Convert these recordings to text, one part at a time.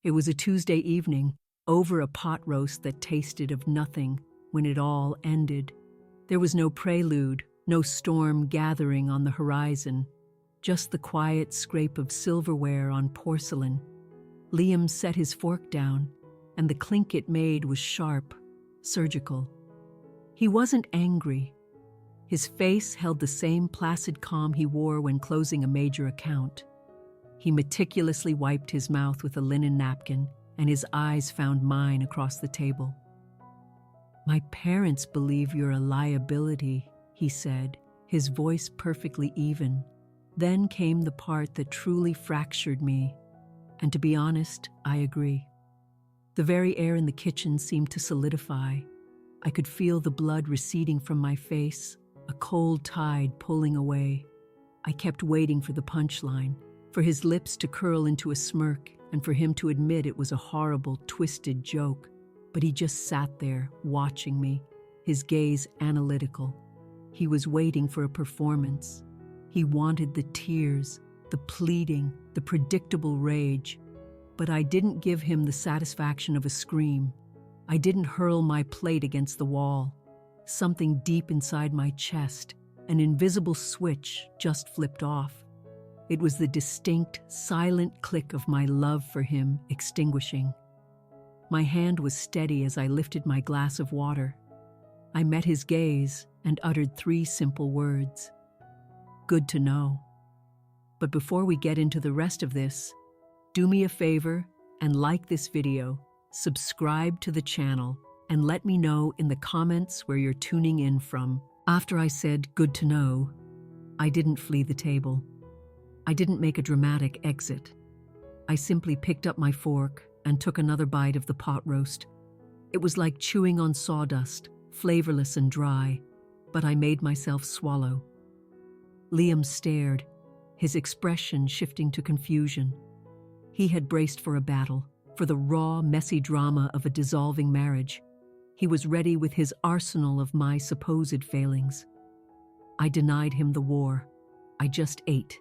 It was a Tuesday evening, over a pot roast that tasted of nothing, when it all ended. There was no prelude, no storm gathering on the horizon, just the quiet scrape of silverware on porcelain. Liam set his fork down, and the clink it made was sharp, surgical. He wasn't angry. His face held the same placid calm he wore when closing a major account. He meticulously wiped his mouth with a linen napkin, and his eyes found mine across the table. "My parents believe you're a liability," he said, his voice perfectly even. Then came the part that truly fractured me, and to be honest, I agree. The very air in the kitchen seemed to solidify. I could feel the blood receding from my face, a cold tide pulling away. I kept waiting for the punchline, for his lips to curl into a smirk, and for him to admit it was a horrible, twisted joke. But he just sat there, watching me, his gaze analytical. He was waiting for a performance. He wanted the tears, the pleading, the predictable rage. But I didn't give him the satisfaction of a scream. I didn't hurl my plate against the wall. Something deep inside my chest, an invisible switch, just flipped off. It was the distinct, silent click of my love for him extinguishing. My hand was steady as I lifted my glass of water. I met his gaze and uttered 3 simple words. "Good to know." But before we get into the rest of this, do me a favor and like this video, subscribe to the channel, and let me know in the comments where you're tuning in from. After I said "good to know," I didn't flee the table. I didn't make a dramatic exit. I simply picked up my fork and took another bite of the pot roast. It was like chewing on sawdust, flavorless and dry, but I made myself swallow. Liam stared, his expression shifting to confusion. He had braced for a battle, for the raw, messy drama of a dissolving marriage. He was ready with his arsenal of my supposed failings. I denied him the war. I just ate.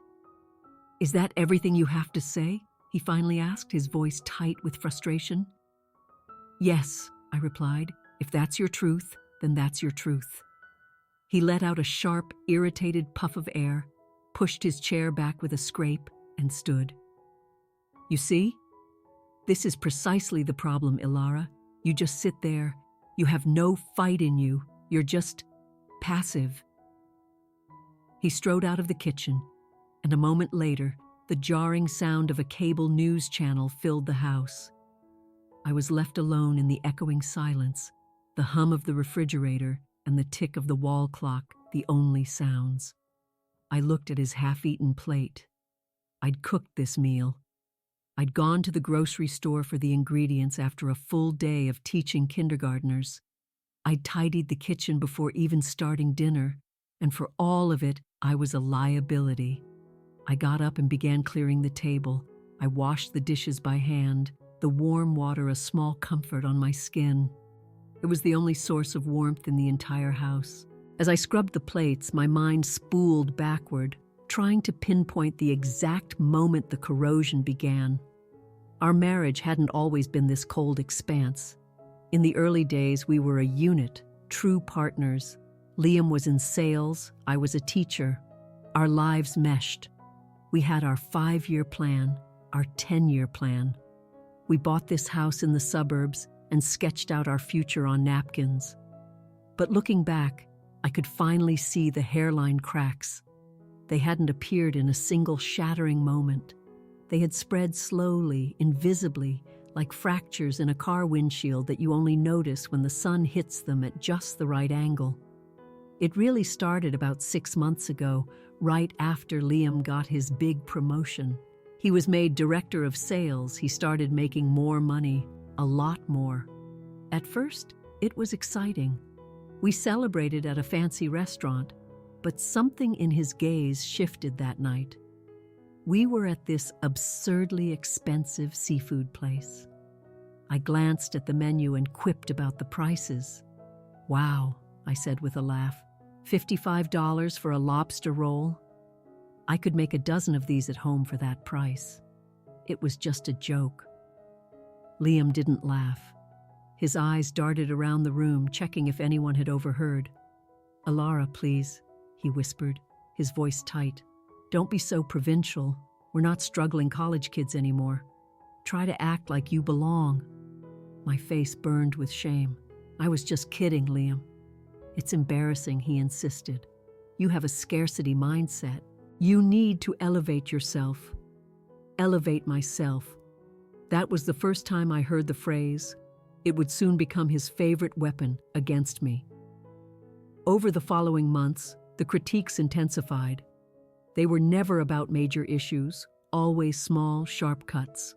"Is that everything you have to say?" he finally asked, his voice tight with frustration. "Yes," I replied. "If that's your truth, then that's your truth." He let out a sharp, irritated puff of air, pushed his chair back with a scrape, and stood. "You see? This is precisely the problem, Ilara. You just sit there. You have no fight in you. You're just passive." He strode out of the kitchen, and a moment later, the jarring sound of a cable news channel filled the house. I was left alone in the echoing silence, the hum of the refrigerator and the tick of the wall clock, the only sounds. I looked at his half-eaten plate. I'd cooked this meal. I'd gone to the grocery store for the ingredients after a full day of teaching kindergartners. I'd tidied the kitchen before even starting dinner, and for all of it, I was a liability. I got up and began clearing the table. I washed the dishes by hand, the warm water a small comfort on my skin. It was the only source of warmth in the entire house. As I scrubbed the plates, my mind spooled backward, trying to pinpoint the exact moment the corrosion began. Our marriage hadn't always been this cold expanse. In the early days, we were a unit, true partners. Liam was in sales, I was a teacher. Our lives meshed. We had our 5-year plan, our 10-year plan. We bought this house in the suburbs and sketched out our future on napkins. But looking back, I could finally see the hairline cracks. They hadn't appeared in a single shattering moment. They had spread slowly, invisibly, like fractures in a car windshield that you only notice when the sun hits them at just the right angle. It really started about 6 months ago, right after Liam got his big promotion. He was made director of sales. He started making more money, a lot more. At first, it was exciting. We celebrated at a fancy restaurant, but something in his gaze shifted that night. We were at this absurdly expensive seafood place. I glanced at the menu and quipped about the prices. "Wow," I said with a laugh. $55 for a lobster roll? I could make a dozen of these at home for that price. It was just a joke. Liam didn't laugh. His eyes darted around the room, checking if anyone had overheard. "Alara, please," he whispered, his voice tight. "Don't be so provincial. We're not struggling college kids anymore. Try to act like you belong." My face burned with shame. "I was just kidding, Liam." "It's embarrassing," he insisted. "You have a scarcity mindset. You need to elevate yourself." Elevate myself. That was the first time I heard the phrase. It would soon become his favorite weapon against me. Over the following months, the critiques intensified. They were never about major issues, always small, sharp cuts.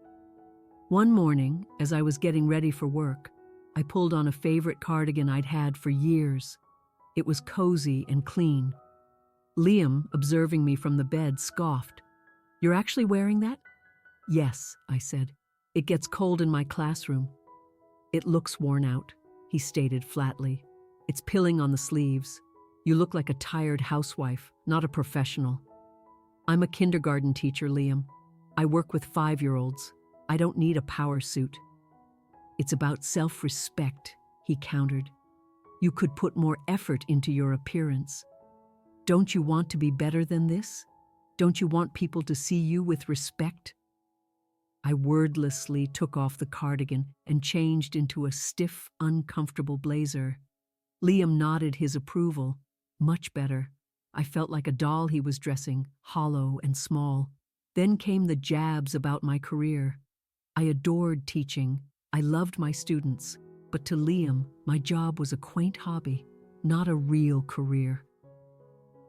One morning, as I was getting ready for work, I pulled on a favorite cardigan I'd had for years. It was cozy and clean. Liam, observing me from the bed, scoffed. "You're actually wearing that?" "Yes," I said. "It gets cold in my classroom." "It looks worn out," he stated flatly. "It's pilling on the sleeves. You look like a tired housewife, not a professional." "I'm a kindergarten teacher, Liam. I work with 5-year-olds. I don't need a power suit." "It's about self-respect," he countered. "You could put more effort into your appearance. Don't you want to be better than this? Don't you want people to see you with respect?" I wordlessly took off the cardigan and changed into a stiff, uncomfortable blazer. Liam nodded his approval. Much better. I felt like a doll he was dressing, hollow and small. Then came the jabs about my career. I adored teaching. I loved my students. But to Liam, my job was a quaint hobby, not a real career.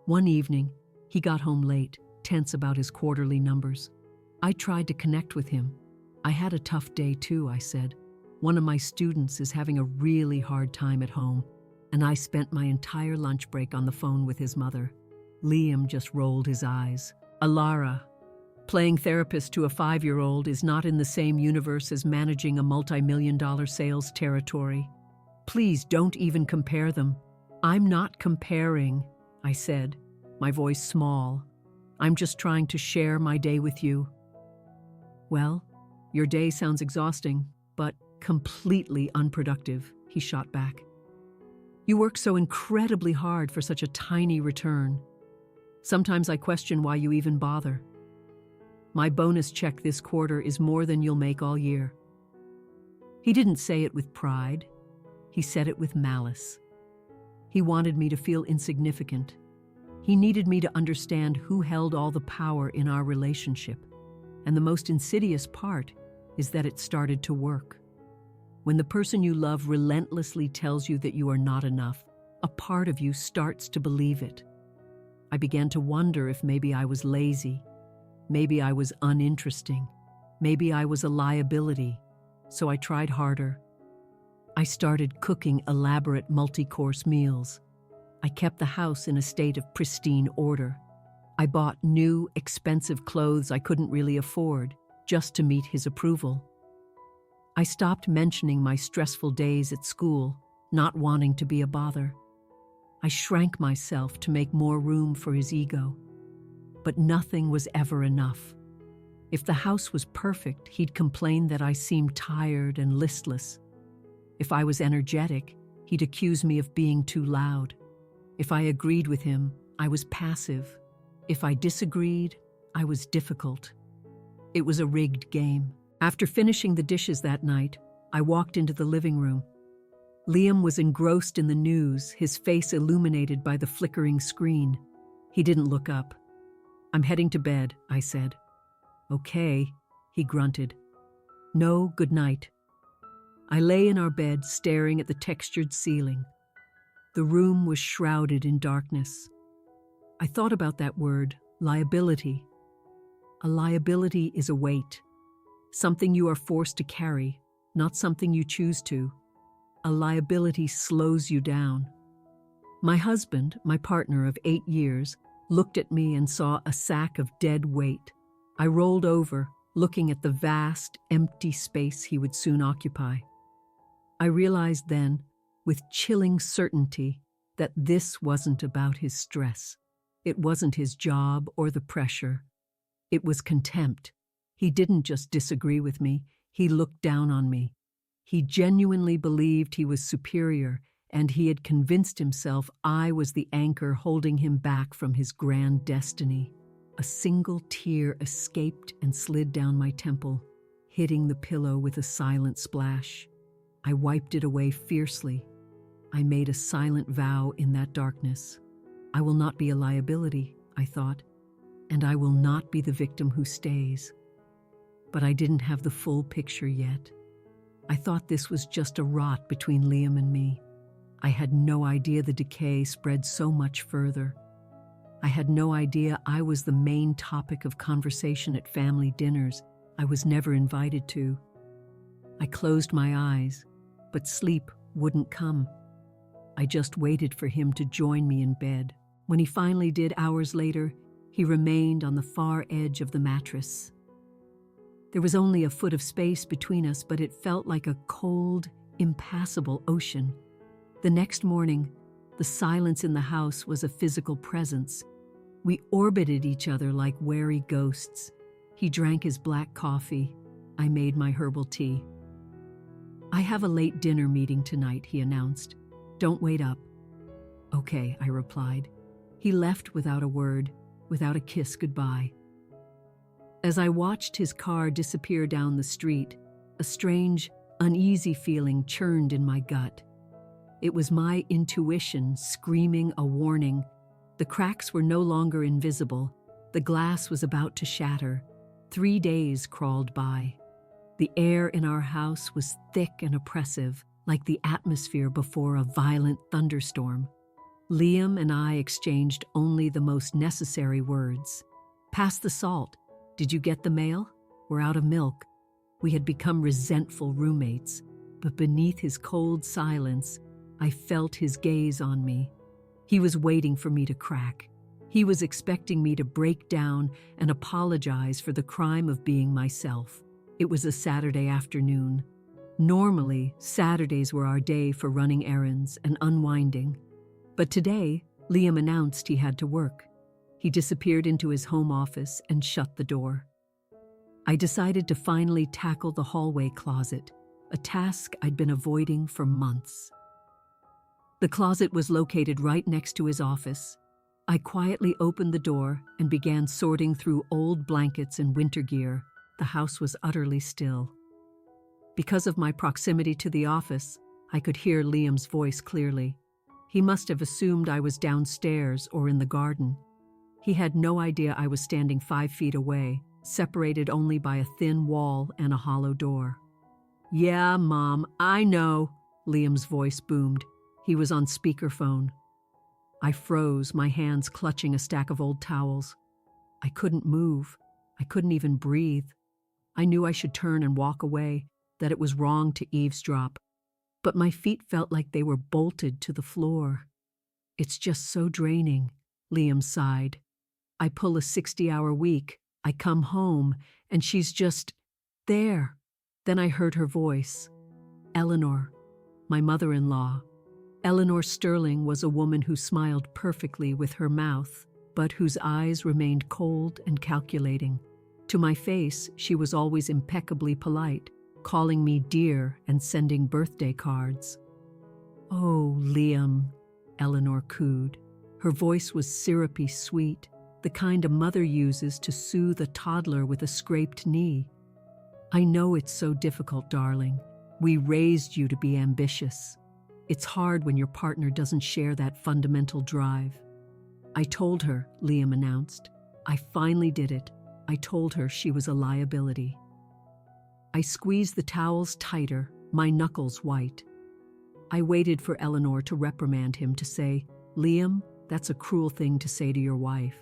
One evening, he got home late, tense about his quarterly numbers. I tried to connect with him. "I had a tough day too," I said. "One of my students is having a really hard time at home, and I spent my entire lunch break on the phone with his mother." Liam just rolled his eyes. "Alara, playing therapist to a 5-year-old is not in the same universe as managing a multi-million-dollar sales territory. Please don't even compare them." "I'm not comparing," I said, my voice small. "I'm just trying to share my day with you." "Well, your day sounds exhausting, but completely unproductive," he shot back. "You work so incredibly hard for such a tiny return. Sometimes I question why you even bother. My bonus check this quarter is more than you'll make all year." He didn't say it with pride. He said it with malice. He wanted me to feel insignificant. He needed me to understand who held all the power in our relationship. And the most insidious part is that it started to work. When the person you love relentlessly tells you that you are not enough, a part of you starts to believe it. I began to wonder if maybe I was lazy, maybe I was uninteresting, maybe I was a liability, so I tried harder. I started cooking elaborate multi-course meals. I kept the house in a state of pristine order. I bought new, expensive clothes I couldn't really afford, just to meet his approval. I stopped mentioning my stressful days at school, not wanting to be a bother. I shrank myself to make more room for his ego. But nothing was ever enough. If the house was perfect, he'd complain that I seemed tired and listless. If I was energetic, he'd accuse me of being too loud. If I agreed with him, I was passive. If I disagreed, I was difficult. It was a rigged game. After finishing the dishes that night, I walked into the living room. Liam was engrossed in the news, his face illuminated by the flickering screen. He didn't look up. "I'm heading to bed," I said. "Okay," he grunted. "No, good night." I lay in our bed, staring at the textured ceiling. The room was shrouded in darkness. I thought about that word, liability. A liability is a weight, something you are forced to carry, not something you choose to. A liability slows you down. My husband, my partner of 8 years, looked at me and saw a sack of dead weight. I rolled over, looking at the vast, empty space he would soon occupy. I realized then, with chilling certainty, that this wasn't about his stress. It wasn't his job or the pressure. It was contempt. He didn't just disagree with me, He looked down on me. He genuinely believed he was superior, and he had convinced himself I was the anchor holding him back from his grand destiny. A single tear escaped and slid down my temple, hitting the pillow with a silent splash. I wiped it away fiercely. I made a silent vow in that darkness. I will not be a liability, I thought, and I will not be the victim who stays. But I didn't have the full picture yet. I thought this was just a rot between Liam and me. I had no idea the decay spread so much further. I had no idea I was the main topic of conversation at family dinners I was never invited to. I closed my eyes, but sleep wouldn't come. I just waited for him to join me in bed. When he finally did hours later, he remained on the far edge of the mattress. There was only a foot of space between us, but it felt like a cold, impassable ocean. The next morning, the silence in the house was a physical presence. We orbited each other like wary ghosts. He drank his black coffee. I made my herbal tea. "I have a late dinner meeting tonight," he announced. "Don't wait up." "Okay," I replied. He left without a word, without a kiss goodbye. As I watched his car disappear down the street, a strange, uneasy feeling churned in my gut. It was my intuition screaming a warning. The cracks were no longer invisible. The glass was about to shatter. 3 days crawled by. The air in our house was thick and oppressive, like the atmosphere before a violent thunderstorm. Liam and I exchanged only the most necessary words. "Pass the salt. Did you get the mail? We're out of milk." We had become resentful roommates, but beneath his cold silence, I felt his gaze on me. He was waiting for me to crack. He was expecting me to break down and apologize for the crime of being myself. It was a Saturday afternoon. Normally, Saturdays were our day for running errands and unwinding. But today, Liam announced he had to work. He disappeared into his home office and shut the door. I decided to finally tackle the hallway closet, a task I'd been avoiding for months. The closet was located right next to his office. I quietly opened the door and began sorting through old blankets and winter gear. The house was utterly still. Because of my proximity to the office, I could hear Liam's voice clearly. He must have assumed I was downstairs or in the garden. He had no idea I was standing 5 feet away, separated only by a thin wall and a hollow door. "Yeah, Mom, I know," Liam's voice boomed. He was on speakerphone. I froze, my hands clutching a stack of old towels. I couldn't move. I couldn't even breathe. I knew I should turn and walk away, that it was wrong to eavesdrop. But my feet felt like they were bolted to the floor. "It's just so draining," Liam sighed. "I pull a 60-hour week. I come home, and she's just there." Then I heard her voice. Eleanor, my mother-in-law. Eleanor Sterling was a woman who smiled perfectly with her mouth, but whose eyes remained cold and calculating. To my face, she was always impeccably polite, calling me dear and sending birthday cards. "Oh, Liam," Eleanor cooed. Her voice was syrupy sweet, the kind a mother uses to soothe a toddler with a scraped knee. "I know it's so difficult, darling. We raised you to be ambitious. It's hard when your partner doesn't share that fundamental drive." "I told her," Liam announced. "I finally did it. I told her she was a liability." I squeezed the towels tighter, my knuckles white. I waited for Eleanor to reprimand him, to say, "Liam, that's a cruel thing to say to your wife."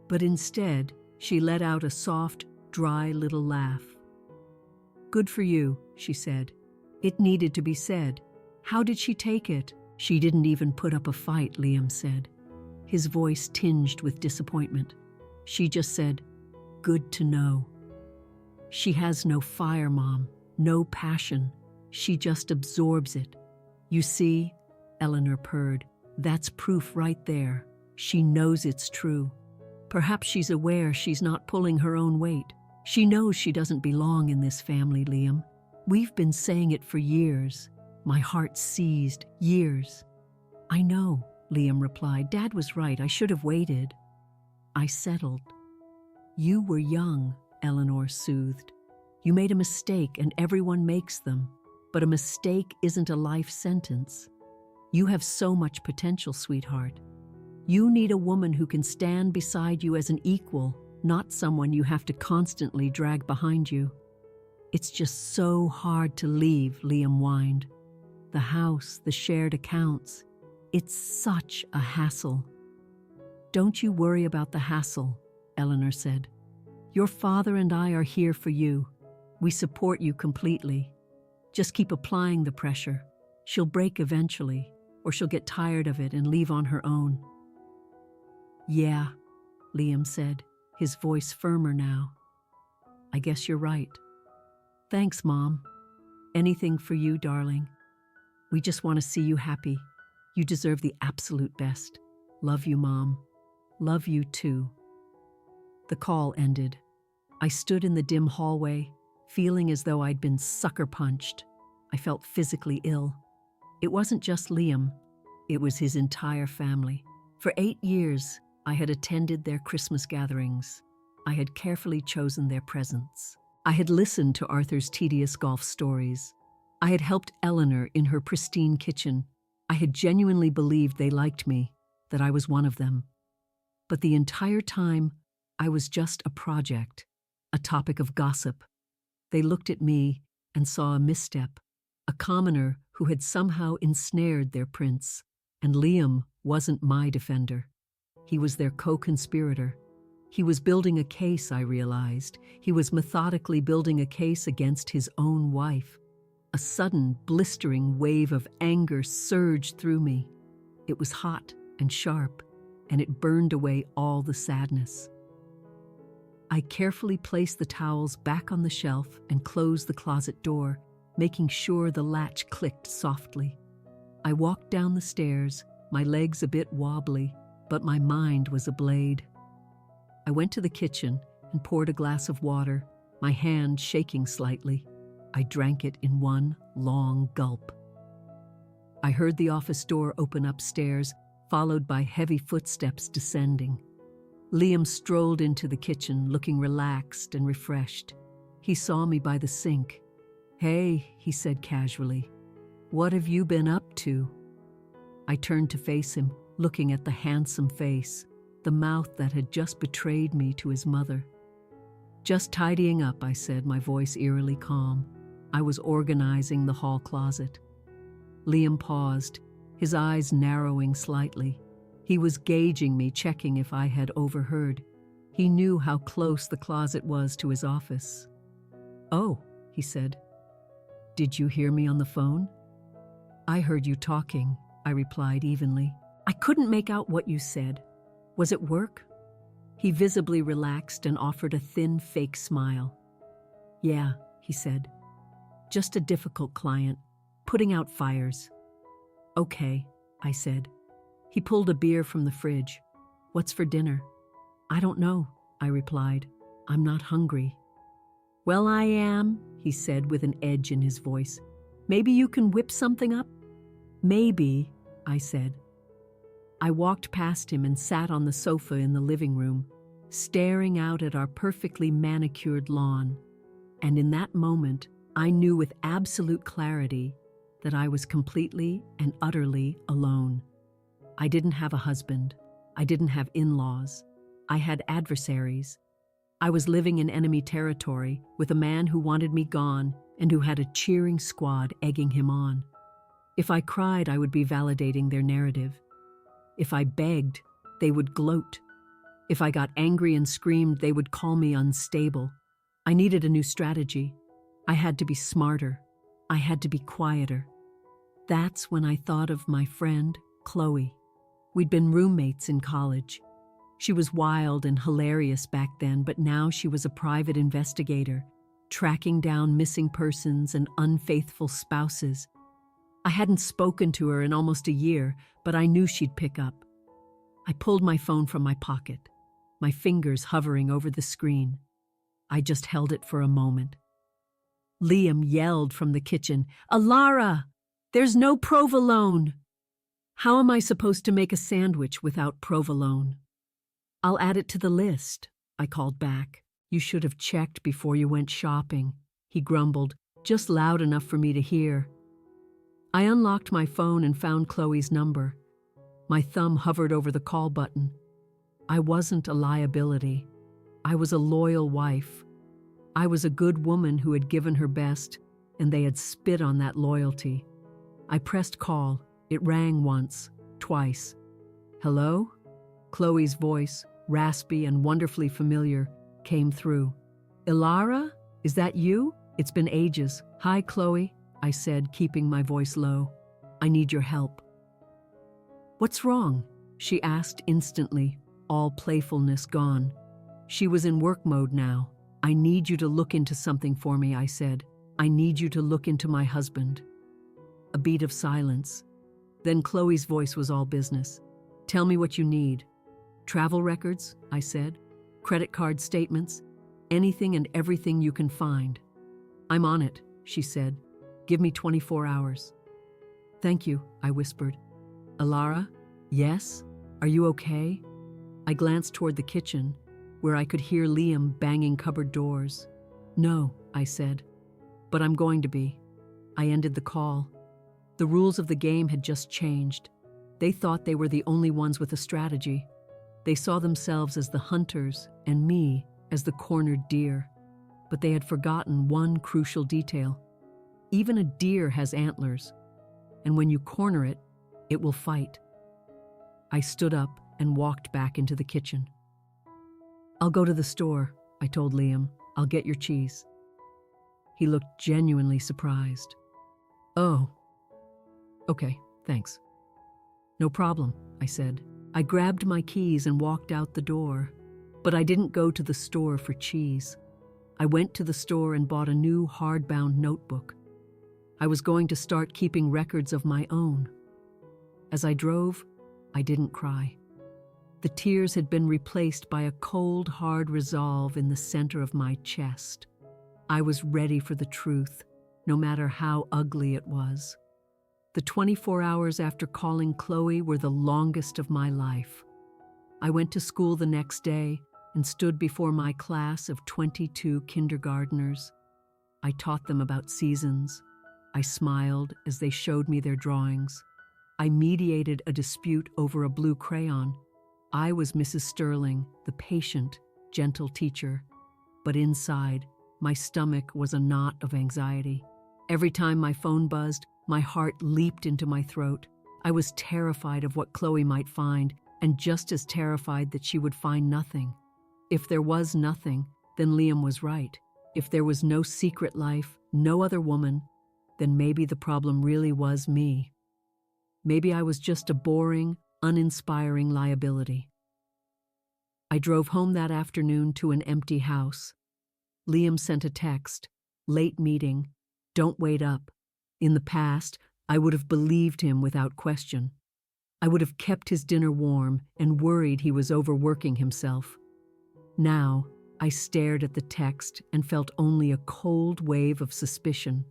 But instead, she let out a soft, dry little laugh. "Good for you," she said. "It needed to be said. How did she take it?" "She didn't even put up a fight," Liam said, his voice tinged with disappointment. "She just said, 'Good to know.' She has no fire, Mom, no passion. She just absorbs it." "You see," Eleanor purred, "that's proof right there. She knows it's true. Perhaps she's aware she's not pulling her own weight. She knows she doesn't belong in this family, Liam. We've been saying it for years. My heart seized. Years. I know, Liam replied. Dad was right. I should have waited. I settled. You were young, Eleanor soothed. You made a mistake, and everyone makes them. But a mistake isn't a life sentence. You have so much potential, sweetheart. You need a woman who can stand beside you as an equal, not someone you have to constantly drag behind you. It's just so hard to leave, Liam whined. The house, the shared accounts. It's such a hassle. Don't you worry about the hassle, Eleanor said. Your father and I are here for you. We support you completely. Just keep applying the pressure. She'll break eventually, or she'll get tired of it and leave on her own. Yeah, Liam said, his voice firmer now. I guess you're right. Thanks, Mom. Anything for you, darling. We just want to see you happy. You deserve the absolute best. Love you, Mom. Love you too. The call ended. I stood in the dim hallway, feeling as though I'd been sucker punched. I felt physically ill. It wasn't just Liam. It was his entire family. For 8 years, I had attended their Christmas gatherings. I had carefully chosen their presents. I had listened to Arthur's tedious golf stories. I had helped Eleanor in her pristine kitchen. I had genuinely believed they liked me, that I was one of them. But the entire time, I was just a project, a topic of gossip. They looked at me and saw a misstep, a commoner who had somehow ensnared their prince. And Liam wasn't my defender. He was their co-conspirator. He was building a case, I realized. He was methodically building a case against his own wife. A sudden, blistering wave of anger surged through me. It was hot and sharp, and it burned away all the sadness. I carefully placed the towels back on the shelf and closed the closet door, making sure the latch clicked softly. I walked down the stairs, my legs a bit wobbly, but my mind was ablaze. I went to the kitchen and poured a glass of water, my hand shaking slightly. I drank it in one long gulp. I heard the office door open upstairs, followed by heavy footsteps descending. Liam strolled into the kitchen, looking relaxed and refreshed. He saw me by the sink. "Hey," he said casually, "what have you been up to?" I turned to face him, looking at the handsome face, the mouth that had just betrayed me to his mother. "Just tidying up," I said, my voice eerily calm. I was organizing the hall closet. Liam paused, his eyes narrowing slightly. He was gauging me, checking if I had overheard. He knew how close the closet was to his office. "Oh," he said. "Did you hear me on the phone?" "I heard you talking," I replied evenly. "I couldn't make out what you said. Was it work?" He visibly relaxed and offered a thin, fake smile. "Yeah," he said. "Just a difficult client, putting out fires." "Okay," I said. He pulled a beer from the fridge. "What's for dinner?" "I don't know," I replied. "I'm not hungry." "Well, I am," he said with an edge in his voice. "Maybe you can whip something up?" "Maybe," I said. I walked past him and sat on the sofa in the living room, staring out at our perfectly manicured lawn. And in that moment, I knew with absolute clarity that I was completely and utterly alone. I didn't have a husband. I didn't have in-laws. I had adversaries. I was living in enemy territory with a man who wanted me gone and who had a cheering squad egging him on. If I cried, I would be validating their narrative. If I begged, they would gloat. If I got angry and screamed, they would call me unstable. I needed a new strategy. I had to be smarter. I had to be quieter. That's when I thought of my friend, Chloe. We'd been roommates in college. She was wild and hilarious back then, but now she was a private investigator, tracking down missing persons and unfaithful spouses. I hadn't spoken to her in almost a year, but I knew she'd pick up. I pulled my phone from my pocket, my fingers hovering over the screen. I just held it for a moment. Liam yelled from the kitchen, "Alara! There's no provolone!" How am I supposed to make a sandwich without provolone? I'll add it to the list, I called back. You should have checked before you went shopping, he grumbled, just loud enough for me to hear. I unlocked my phone and found Chloe's number. My thumb hovered over the call button. I wasn't a liability. I was a loyal wife. I was a good woman who had given her best, and they had spit on that loyalty. I pressed call. It rang once, twice. Hello? Chloe's voice, raspy and wonderfully familiar, came through. Ilara? Is that you? It's been ages. Hi, Chloe, I said, keeping my voice low. I need your help. What's wrong? She asked instantly, all playfulness gone. She was in work mode now. I need you to look into something for me, I said. I need you to look into my husband. A beat of silence. Then Chloe's voice was all business. Tell me what you need. Travel records, I said. Credit card statements. Anything and everything you can find. I'm on it, she said. Give me 24 hours. Thank you, I whispered. Alara? Yes? Are you okay? I glanced toward the kitchen, where I could hear Liam banging cupboard doors. No, I said. But I'm going to be. I ended the call. The rules of the game had just changed. They thought they were the only ones with a strategy. They saw themselves as the hunters and me as the cornered deer. But they had forgotten one crucial detail. Even a deer has antlers, and when you corner it, it will fight. I stood up and walked back into the kitchen. I'll go to the store, I told Liam. I'll get your cheese. He looked genuinely surprised. Oh. Okay, thanks. No problem, I said. I grabbed my keys and walked out the door. But I didn't go to the store for cheese. I went to the store and bought a new hardbound notebook. I was going to start keeping records of my own. As I drove, I didn't cry. The tears had been replaced by a cold, hard resolve in the center of my chest. I was ready for the truth, no matter how ugly it was. The 24 hours after calling Chloe were the longest of my life. I went to school the next day and stood before my class of 22 kindergartners. I taught them about seasons. I smiled as they showed me their drawings. I mediated a dispute over a blue crayon. I was Mrs. Sterling, the patient, gentle teacher. But inside, my stomach was a knot of anxiety. Every time my phone buzzed, my heart leaped into my throat. I was terrified of what Chloe might find, and just as terrified that she would find nothing. If there was nothing, then Liam was right. If there was no secret life, no other woman, then maybe the problem really was me. Maybe I was just a boring, uninspiring liability. I drove home that afternoon to an empty house. Liam sent a text, "Late meeting, don't wait up." In the past, I would have believed him without question. I would have kept his dinner warm and worried he was overworking himself. Now, I stared at the text and felt only a cold wave of suspicion.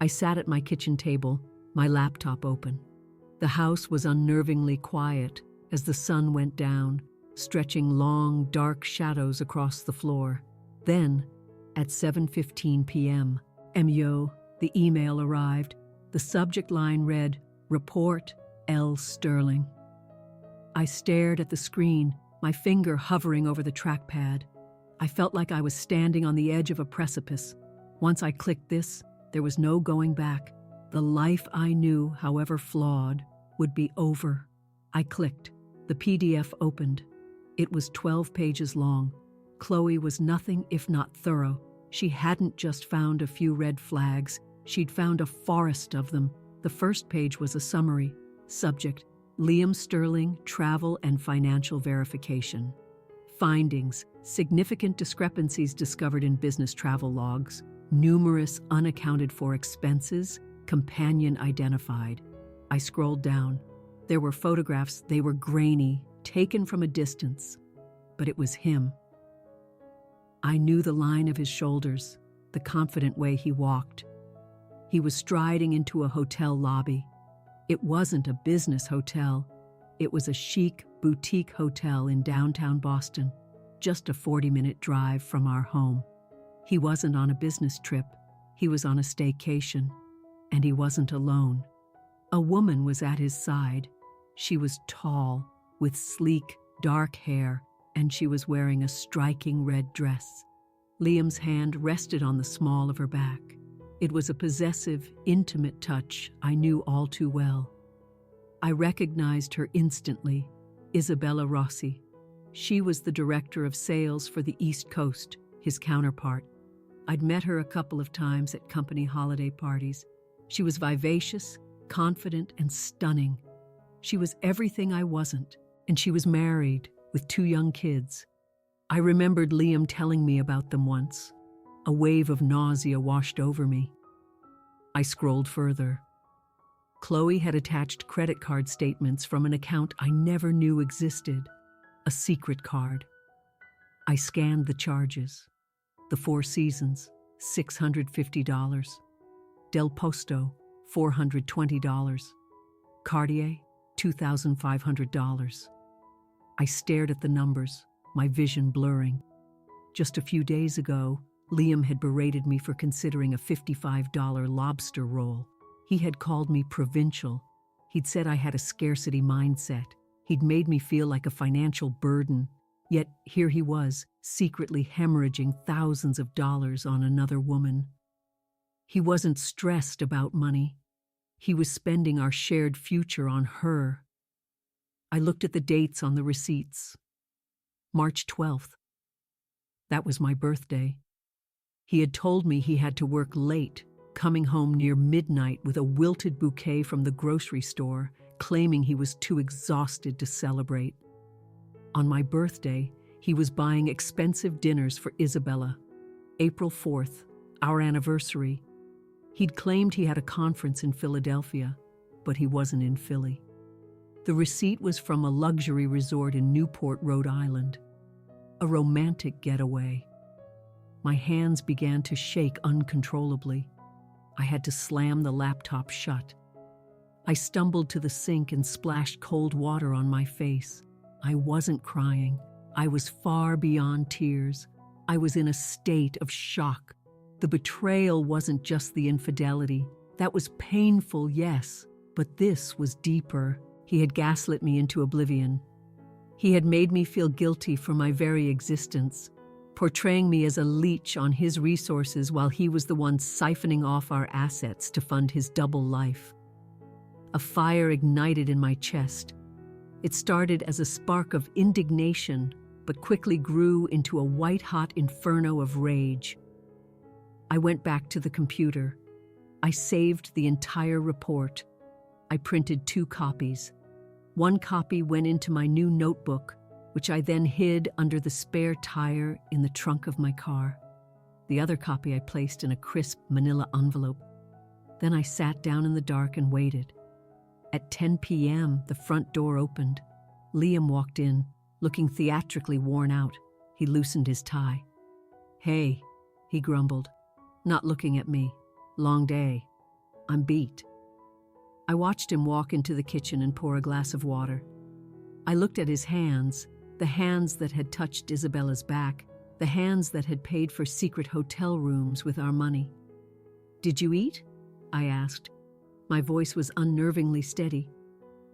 I sat at my kitchen table, my laptop open. The house was unnervingly quiet as the sun went down, stretching long, dark shadows across the floor. Then, at 7:15 p.m., the email arrived. The subject line read, "Report L. Sterling." I stared at the screen, my finger hovering over the trackpad. I felt like I was standing on the edge of a precipice. Once I clicked this, there was no going back. The life I knew, however flawed, would be over. I clicked. The PDF opened. It was 12 pages long. Chloe was nothing if not thorough. She hadn't just found a few red flags. She'd found a forest of them. The first page was a summary. Subject: Liam Sterling, travel and financial verification. Findings: significant discrepancies discovered in business travel logs. Numerous unaccounted for expenses. Companion identified. I scrolled down. There were photographs. They were grainy, taken from a distance. But it was him. I knew the line of his shoulders, the confident way he walked. He was striding into a hotel lobby. It wasn't a business hotel. It was a chic boutique hotel in downtown Boston, just a 40-minute drive from our home. He wasn't on a business trip. He was on a staycation. And he wasn't alone. A woman was at his side. She was tall, with sleek, dark hair, and she was wearing a striking red dress. Liam's hand rested on the small of her back. It was a possessive, intimate touch I knew all too well. I recognized her instantly, Isabella Rossi. She was the director of sales for the East Coast, his counterpart. I'd met her a couple of times at company holiday parties. She was vivacious, confident, and stunning. She was everything I wasn't, and she was married with 2 young kids. I remembered Liam telling me about them once. A wave of nausea washed over me. I scrolled further. Chloe had attached credit card statements from an account I never knew existed, a secret card. I scanned the charges. The Four Seasons, $650. Del Posto, $420. Cartier, $2,500. I stared at the numbers, my vision blurring. Just a few days ago, Liam had berated me for considering a $55 lobster roll. He had called me provincial. He'd said I had a scarcity mindset. He'd made me feel like a financial burden. Yet here he was, secretly hemorrhaging thousands of dollars on another woman. He wasn't stressed about money. He was spending our shared future on her. I looked at the dates on the receipts. March 12th. That was my birthday. He had told me he had to work late, coming home near midnight with a wilted bouquet from the grocery store, claiming he was too exhausted to celebrate. On my birthday, he was buying expensive dinners for Isabella. April 4th, our anniversary. He'd claimed he had a conference in Philadelphia, but he wasn't in Philly. The receipt was from a luxury resort in Newport, Rhode Island. A romantic getaway. My hands began to shake uncontrollably. I had to slam the laptop shut. I stumbled to the sink and splashed cold water on my face. I wasn't crying. I was far beyond tears. I was in a state of shock. The betrayal wasn't just the infidelity. That was painful, yes, but this was deeper. He had gaslit me into oblivion. He had made me feel guilty for my very existence, portraying me as a leech on his resources while he was the one siphoning off our assets to fund his double life. A fire ignited in my chest. It started as a spark of indignation, but quickly grew into a white-hot inferno of rage. I went back to the computer. I saved the entire report. I printed 2 copies. One copy went into my new notebook, which I then hid under the spare tire in the trunk of my car. The other copy I placed in a crisp manila envelope. Then I sat down in the dark and waited. At 10 p.m., the front door opened. Liam walked in, looking theatrically worn out. He loosened his tie. "Hey," he grumbled, not looking at me. "Long day. I'm beat." I watched him walk into the kitchen and pour a glass of water. I looked at his hands, the hands that had touched Isabella's back, the hands that had paid for secret hotel rooms with our money. "Did you eat?" I asked. My voice was unnervingly steady.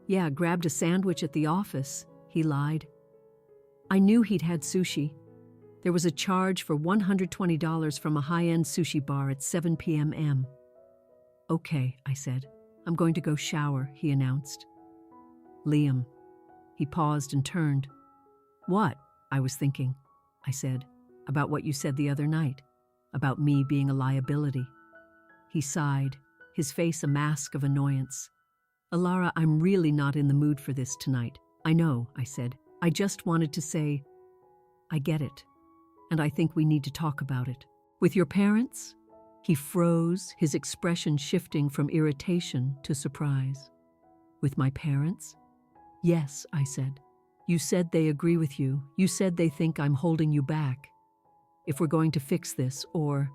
"Yeah, grabbed a sandwich at the office," he lied. I knew he'd had sushi. There was a charge for $120 from a high-end sushi bar at 7 p.m. "Okay," I said. "I'm going to go shower," he announced. "Liam." He paused and turned. "What?" I was thinking. I said, "About what you said the other night. About me being a liability." He sighed, his face a mask of annoyance. "Alara, I'm really not in the mood for this tonight." "I know," I said. "I just wanted to say, I get it. And I think we need to talk about it." "With your parents?" He froze, his expression shifting from irritation to surprise. "With my parents?" "Yes," I said. "You said they agree with you. You said they think I'm holding you back." If we're going to fix this or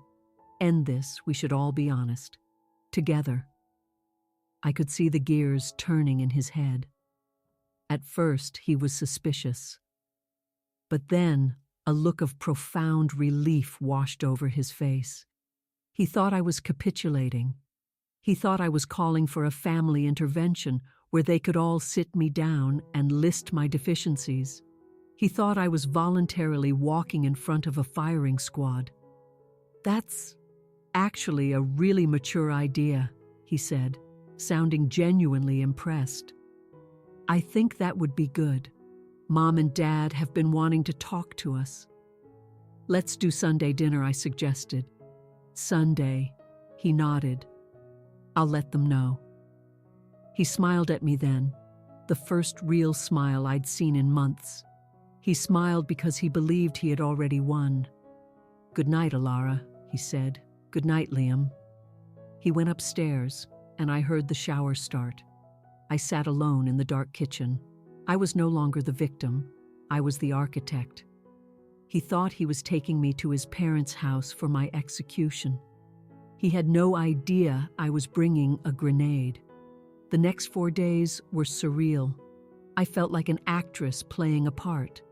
end this, we should all be honest. Together. I could see the gears turning in his head. At first, he was suspicious. But then, a look of profound relief washed over his face. He thought I was capitulating. He thought I was calling for a family intervention where they could all sit me down and list my deficiencies. He thought I was voluntarily walking in front of a firing squad. "That's actually a really mature idea," he said, sounding genuinely impressed. "I think that would be good. Mom and Dad have been wanting to talk to us." "Let's do Sunday dinner," I suggested. "Sunday," he nodded. "I'll let them know." He smiled at me then, the first real smile I'd seen in months. He smiled because he believed he had already won. "Good night, Alara," he said. "Good night, Liam." He went upstairs, and I heard the shower start. I sat alone in the dark kitchen. I was no longer the victim. I was the architect. He thought he was taking me to his parents' house for my execution. He had no idea I was bringing a grenade. The next 4 days were surreal. I felt like an actress playing a part.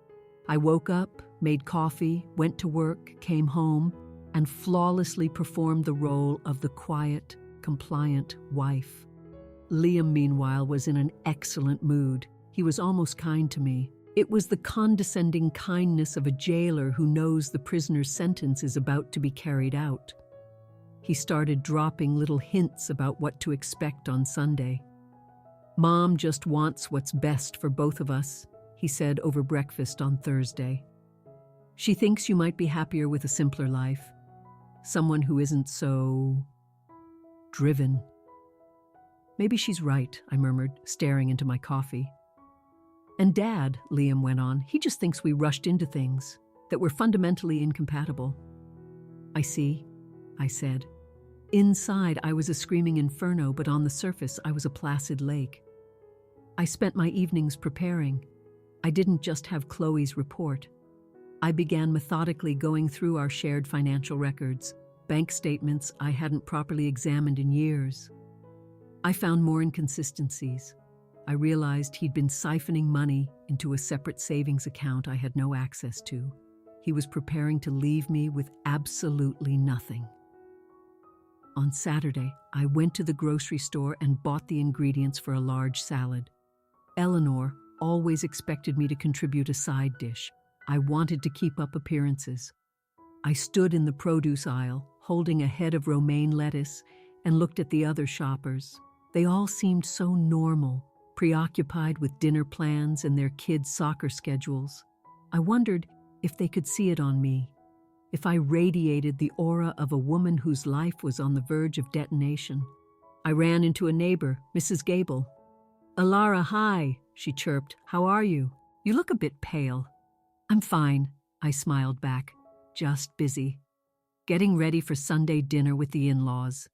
I woke up, made coffee, went to work, came home, and flawlessly performed the role of the quiet, compliant wife. Liam, meanwhile, was in an excellent mood. He was almost kind to me. It was the condescending kindness of a jailer who knows the prisoner's sentence is about to be carried out. He started dropping little hints about what to expect on Sunday. "Mom just wants what's best for both of us," he said over breakfast on Thursday. "She thinks you might be happier with a simpler life. Someone who isn't so driven." "Maybe she's right," I murmured, staring into my coffee. "And Dad," Liam went on, "he just thinks we rushed into things, that we're fundamentally incompatible." "I see," I said. Inside, I was a screaming inferno, but on the surface, I was a placid lake. I spent my evenings preparing. I didn't just have Chloe's report. I began methodically going through our shared financial records, bank statements I hadn't properly examined in years. I found more inconsistencies. I realized he'd been siphoning money into a separate savings account I had no access to. He was preparing to leave me with absolutely nothing. On Saturday, I went to the grocery store and bought the ingredients for a large salad. Eleanor always expected me to contribute a side dish. I wanted to keep up appearances. I stood in the produce aisle, holding a head of romaine lettuce, and looked at the other shoppers. They all seemed so normal, preoccupied with dinner plans and their kids' soccer schedules. I wondered if they could see it on me, if I radiated the aura of a woman whose life was on the verge of detonation. I ran into a neighbor, Mrs. Gable. "Alara, hi," she chirped. "How are you? You look a bit pale." "I'm fine," I smiled back. "Just busy. Getting ready for Sunday dinner with the in-laws."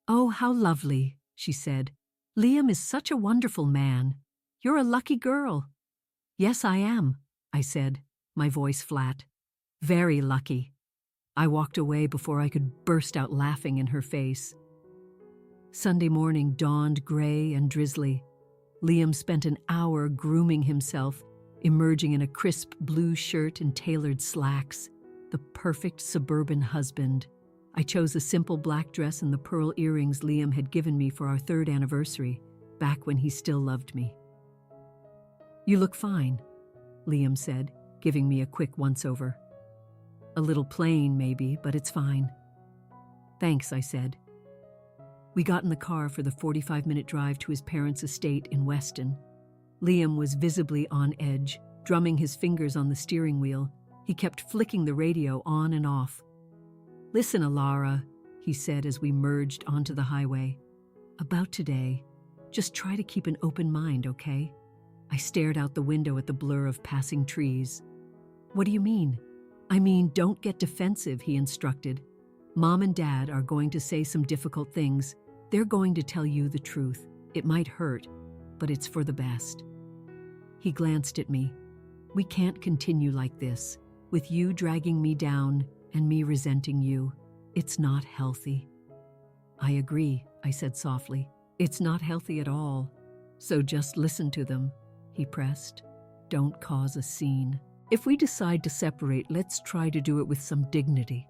"Oh, how lovely," she said. "Liam is such a wonderful man. You're a lucky girl." "Yes, I am," I said, my voice flat. "Very lucky." I walked away before I could burst out laughing in her face. Sunday morning dawned gray and drizzly. Liam spent an hour grooming himself, emerging in a crisp blue shirt and tailored slacks, the perfect suburban husband. I chose a simple black dress and the pearl earrings Liam had given me for our 3rd anniversary, back when he still loved me. "You look fine," Liam said, giving me a quick once-over. "A little plain, maybe, but it's fine." "Thanks," I said. We got in the car for the 45-minute drive to his parents' estate in Weston. Liam was visibly on edge, drumming his fingers on the steering wheel. He kept flicking the radio on and off. "Listen, Alara," he said as we merged onto the highway. "About today, just try to keep an open mind, okay?" I stared out the window at the blur of passing trees. "What do you mean?" "I mean, don't get defensive," he instructed. "Mom and Dad are going to say some difficult things. They're going to tell you the truth. It might hurt, but it's for the best." He glanced at me. "We can't continue like this. with you dragging me down and me resenting you. It's not healthy." "I agree," I said softly. "It's not healthy at all. So just listen to them," he pressed. "Don't cause a scene. If we decide to separate, let's try to do it with some dignity."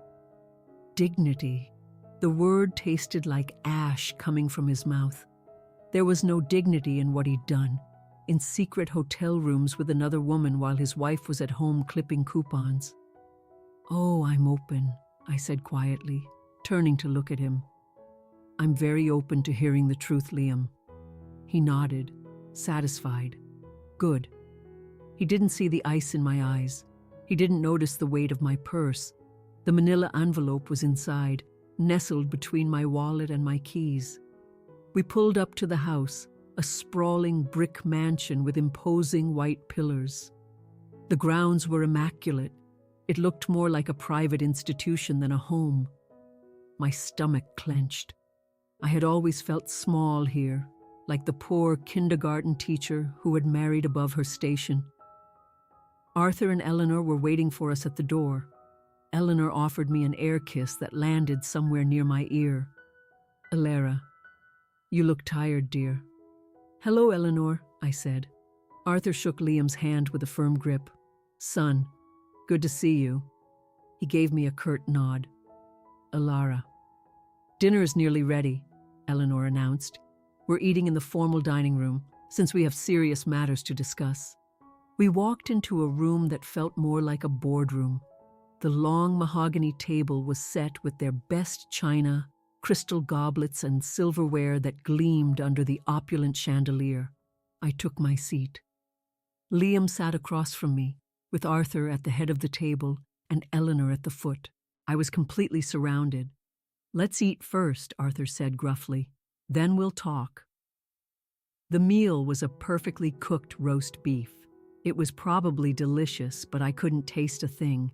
Dignity. The word tasted like ash coming from his mouth. There was no dignity in what he'd done, in secret hotel rooms with another woman while his wife was at home clipping coupons. "Oh, I'm open," I said quietly, turning to look at him. "I'm very open to hearing the truth, Liam." He nodded, satisfied. Good. He didn't see the ice in my eyes. He didn't notice the weight of my purse. The manila envelope was inside, nestled between my wallet and my keys. We pulled up to the house, a sprawling brick mansion with imposing white pillars. The grounds were immaculate. It looked more like a private institution than a home. My stomach clenched. I had always felt small here, like the poor kindergarten teacher who had married above her station. Arthur and Eleanor were waiting for us at the door. Eleanor offered me an air kiss that landed somewhere near my ear. "Alara, you look tired, dear." "Hello, Eleanor," I said. Arthur shook Liam's hand with a firm grip. "Son, good to see you." He gave me a curt nod. "Alara." "Dinner is nearly ready," Eleanor announced. "We're eating in the formal dining room, since we have serious matters to discuss." We walked into a room that felt more like a boardroom. The long mahogany table was set with their best china, crystal goblets, and silverware that gleamed under the opulent chandelier. I took my seat. Liam sat across from me, with Arthur at the head of the table and Eleanor at the foot. I was completely surrounded. "Let's eat first," Arthur said gruffly. "Then we'll talk." The meal was a perfectly cooked roast beef. It was probably delicious, but I couldn't taste a thing.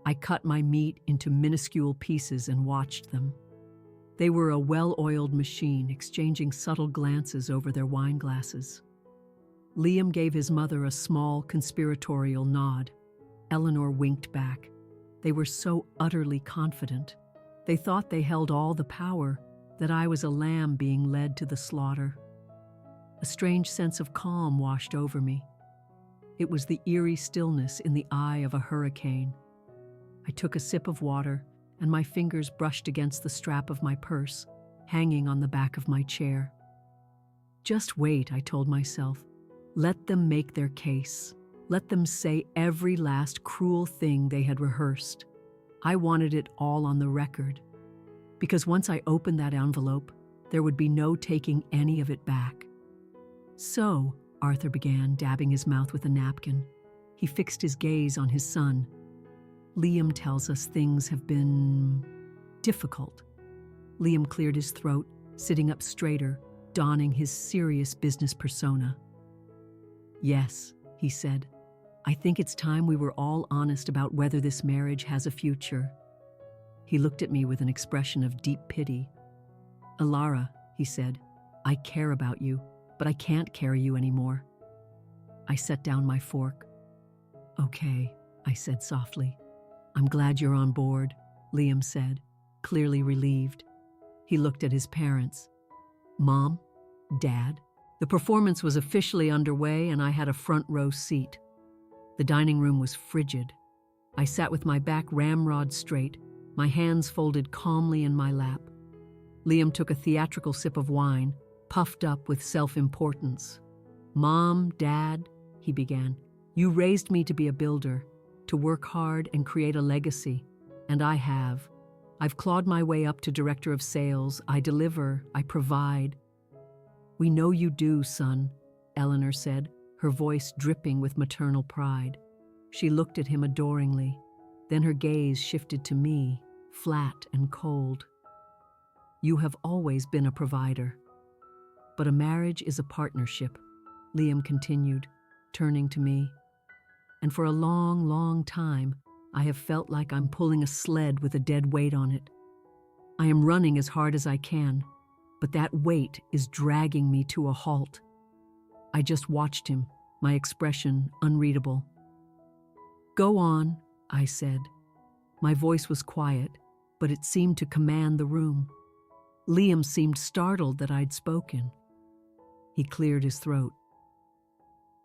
I cut my meat into minuscule pieces and watched them. They were a well-oiled machine, exchanging subtle glances over their wine glasses. Liam gave his mother a small conspiratorial nod. Eleanor winked back. They were so utterly confident. They thought they held all the power, that I was a lamb being led to the slaughter. A strange sense of calm washed over me. It was the eerie stillness in the eye of a hurricane. I took a sip of water, and my fingers brushed against the strap of my purse, hanging on the back of my chair. Just wait, I told myself. Let them make their case. Let them say every last cruel thing they had rehearsed. I wanted it all on the record. Because once I opened that envelope, there would be no taking any of it back. "So," Arthur began, dabbing his mouth with a napkin. He fixed his gaze on his son. "Liam tells us things have been difficult." Liam cleared his throat, sitting up straighter, donning his serious business persona. "Yes," he said. "I think it's time we were all honest about whether this marriage has a future." He looked at me with an expression of deep pity. "Alara," he said, "I care about you, but I can't carry you anymore." I set down my fork. "Okay," I said softly. "I'm glad you're on board," Liam said, clearly relieved. He looked at his parents. "Mom? Dad?" The performance was officially underway, and I had a front row seat. The dining room was frigid. I sat with my back ramrod straight, my hands folded calmly in my lap. Liam took a theatrical sip of wine, puffed up with self-importance. "Mom, Dad," he began, "you raised me to be a builder, to work hard and create a legacy, and I have. I've clawed my way up to director of sales. I deliver, I provide." "We know you do, son," Eleanor said, her voice dripping with maternal pride. She looked at him adoringly. Then her gaze shifted to me, flat and cold. "You have always been a provider. But a marriage is a partnership," Liam continued, turning to me. "And for a long, long time, I have felt like I'm pulling a sled with a dead weight on it. I am running as hard as I can, but that weight is dragging me to a halt." I just watched him, my expression unreadable. "Go on," I said. My voice was quiet, but it seemed to command the room. Liam seemed startled that I'd spoken. He cleared his throat.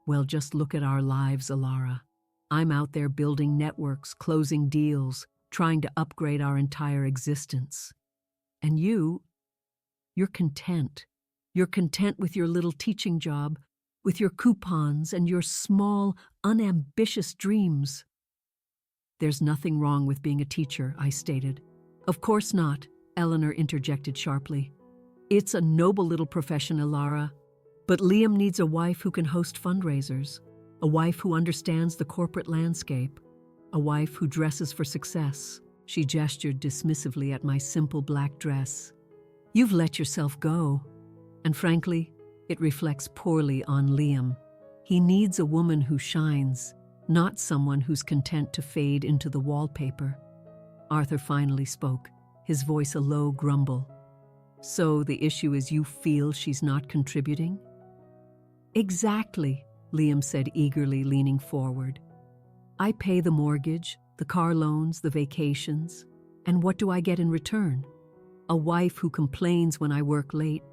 Well, just look at our lives, Alara. I'm out there building networks, closing deals, trying to upgrade our entire existence. And you're content. You're content with your little teaching job, with your coupons and your small, unambitious dreams. There's nothing wrong with being a teacher, I stated. Of course not, Eleanor interjected sharply. It's a noble little profession, Alara. But Liam needs a wife who can host fundraisers, a wife who understands the corporate landscape, a wife who dresses for success. She gestured dismissively at my simple black dress. You've let yourself go. And frankly, it reflects poorly on Liam. He needs a woman who shines, not someone who's content to fade into the wallpaper. Arthur finally spoke, his voice a low grumble. So the issue is you feel she's not contributing? Exactly, Liam said eagerly, leaning forward. I pay the mortgage, the car loans, the vacations, and what do I get in return? A wife who complains when I work late,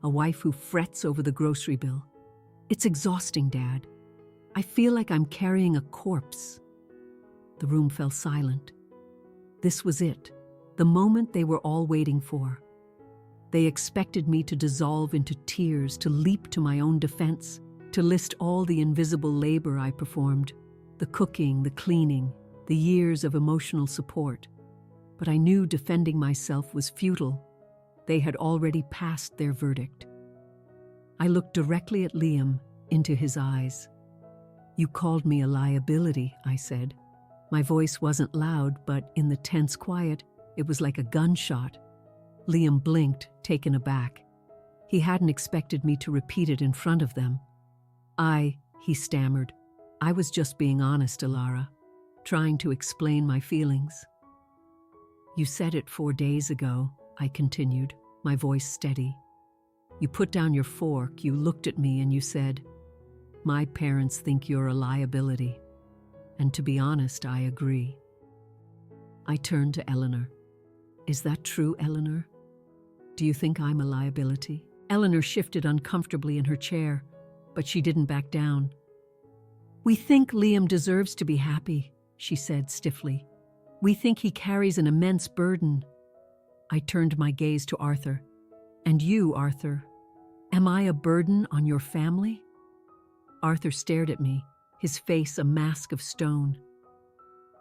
a wife who frets over the grocery bill. It's exhausting, Dad. I feel like I'm carrying a corpse. The room fell silent. This was it, the moment they were all waiting for. They expected me to dissolve into tears, to leap to my own defense, to list all the invisible labor I performed, the cooking, the cleaning, the years of emotional support. But I knew defending myself was futile. They had already passed their verdict. I looked directly at Liam, into his eyes. You called me a liability, I said. My voice wasn't loud, but in the tense quiet, it was like a gunshot. Liam blinked, taken aback. He hadn't expected me to repeat it in front of them. He stammered. I was just being honest, Alara, trying to explain my feelings. You said it 4 days ago, I continued, my voice steady. You put down your fork, you looked at me and you said, my parents think you're a liability. And to be honest, I agree. I turned to Eleanor. Is that true, Eleanor? Do you think I'm a liability? Eleanor shifted uncomfortably in her chair, but she didn't back down. We think Liam deserves to be happy, she said stiffly. We think he carries an immense burden. I turned my gaze to Arthur. And you, Arthur, am I a burden on your family? Arthur stared at me, his face a mask of stone.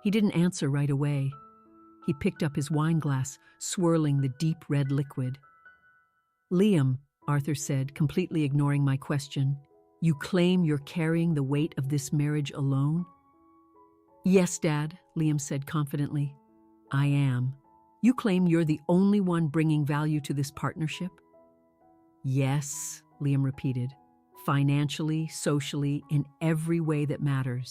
He didn't answer right away. He picked up his wineglass, swirling the deep red liquid. Liam, Arthur said, completely ignoring my question, you claim you're carrying the weight of this marriage alone? Yes, Dad, Liam said confidently. I am. You claim you're the only one bringing value to this partnership? Yes, Liam repeated. Financially, socially, in every way that matters.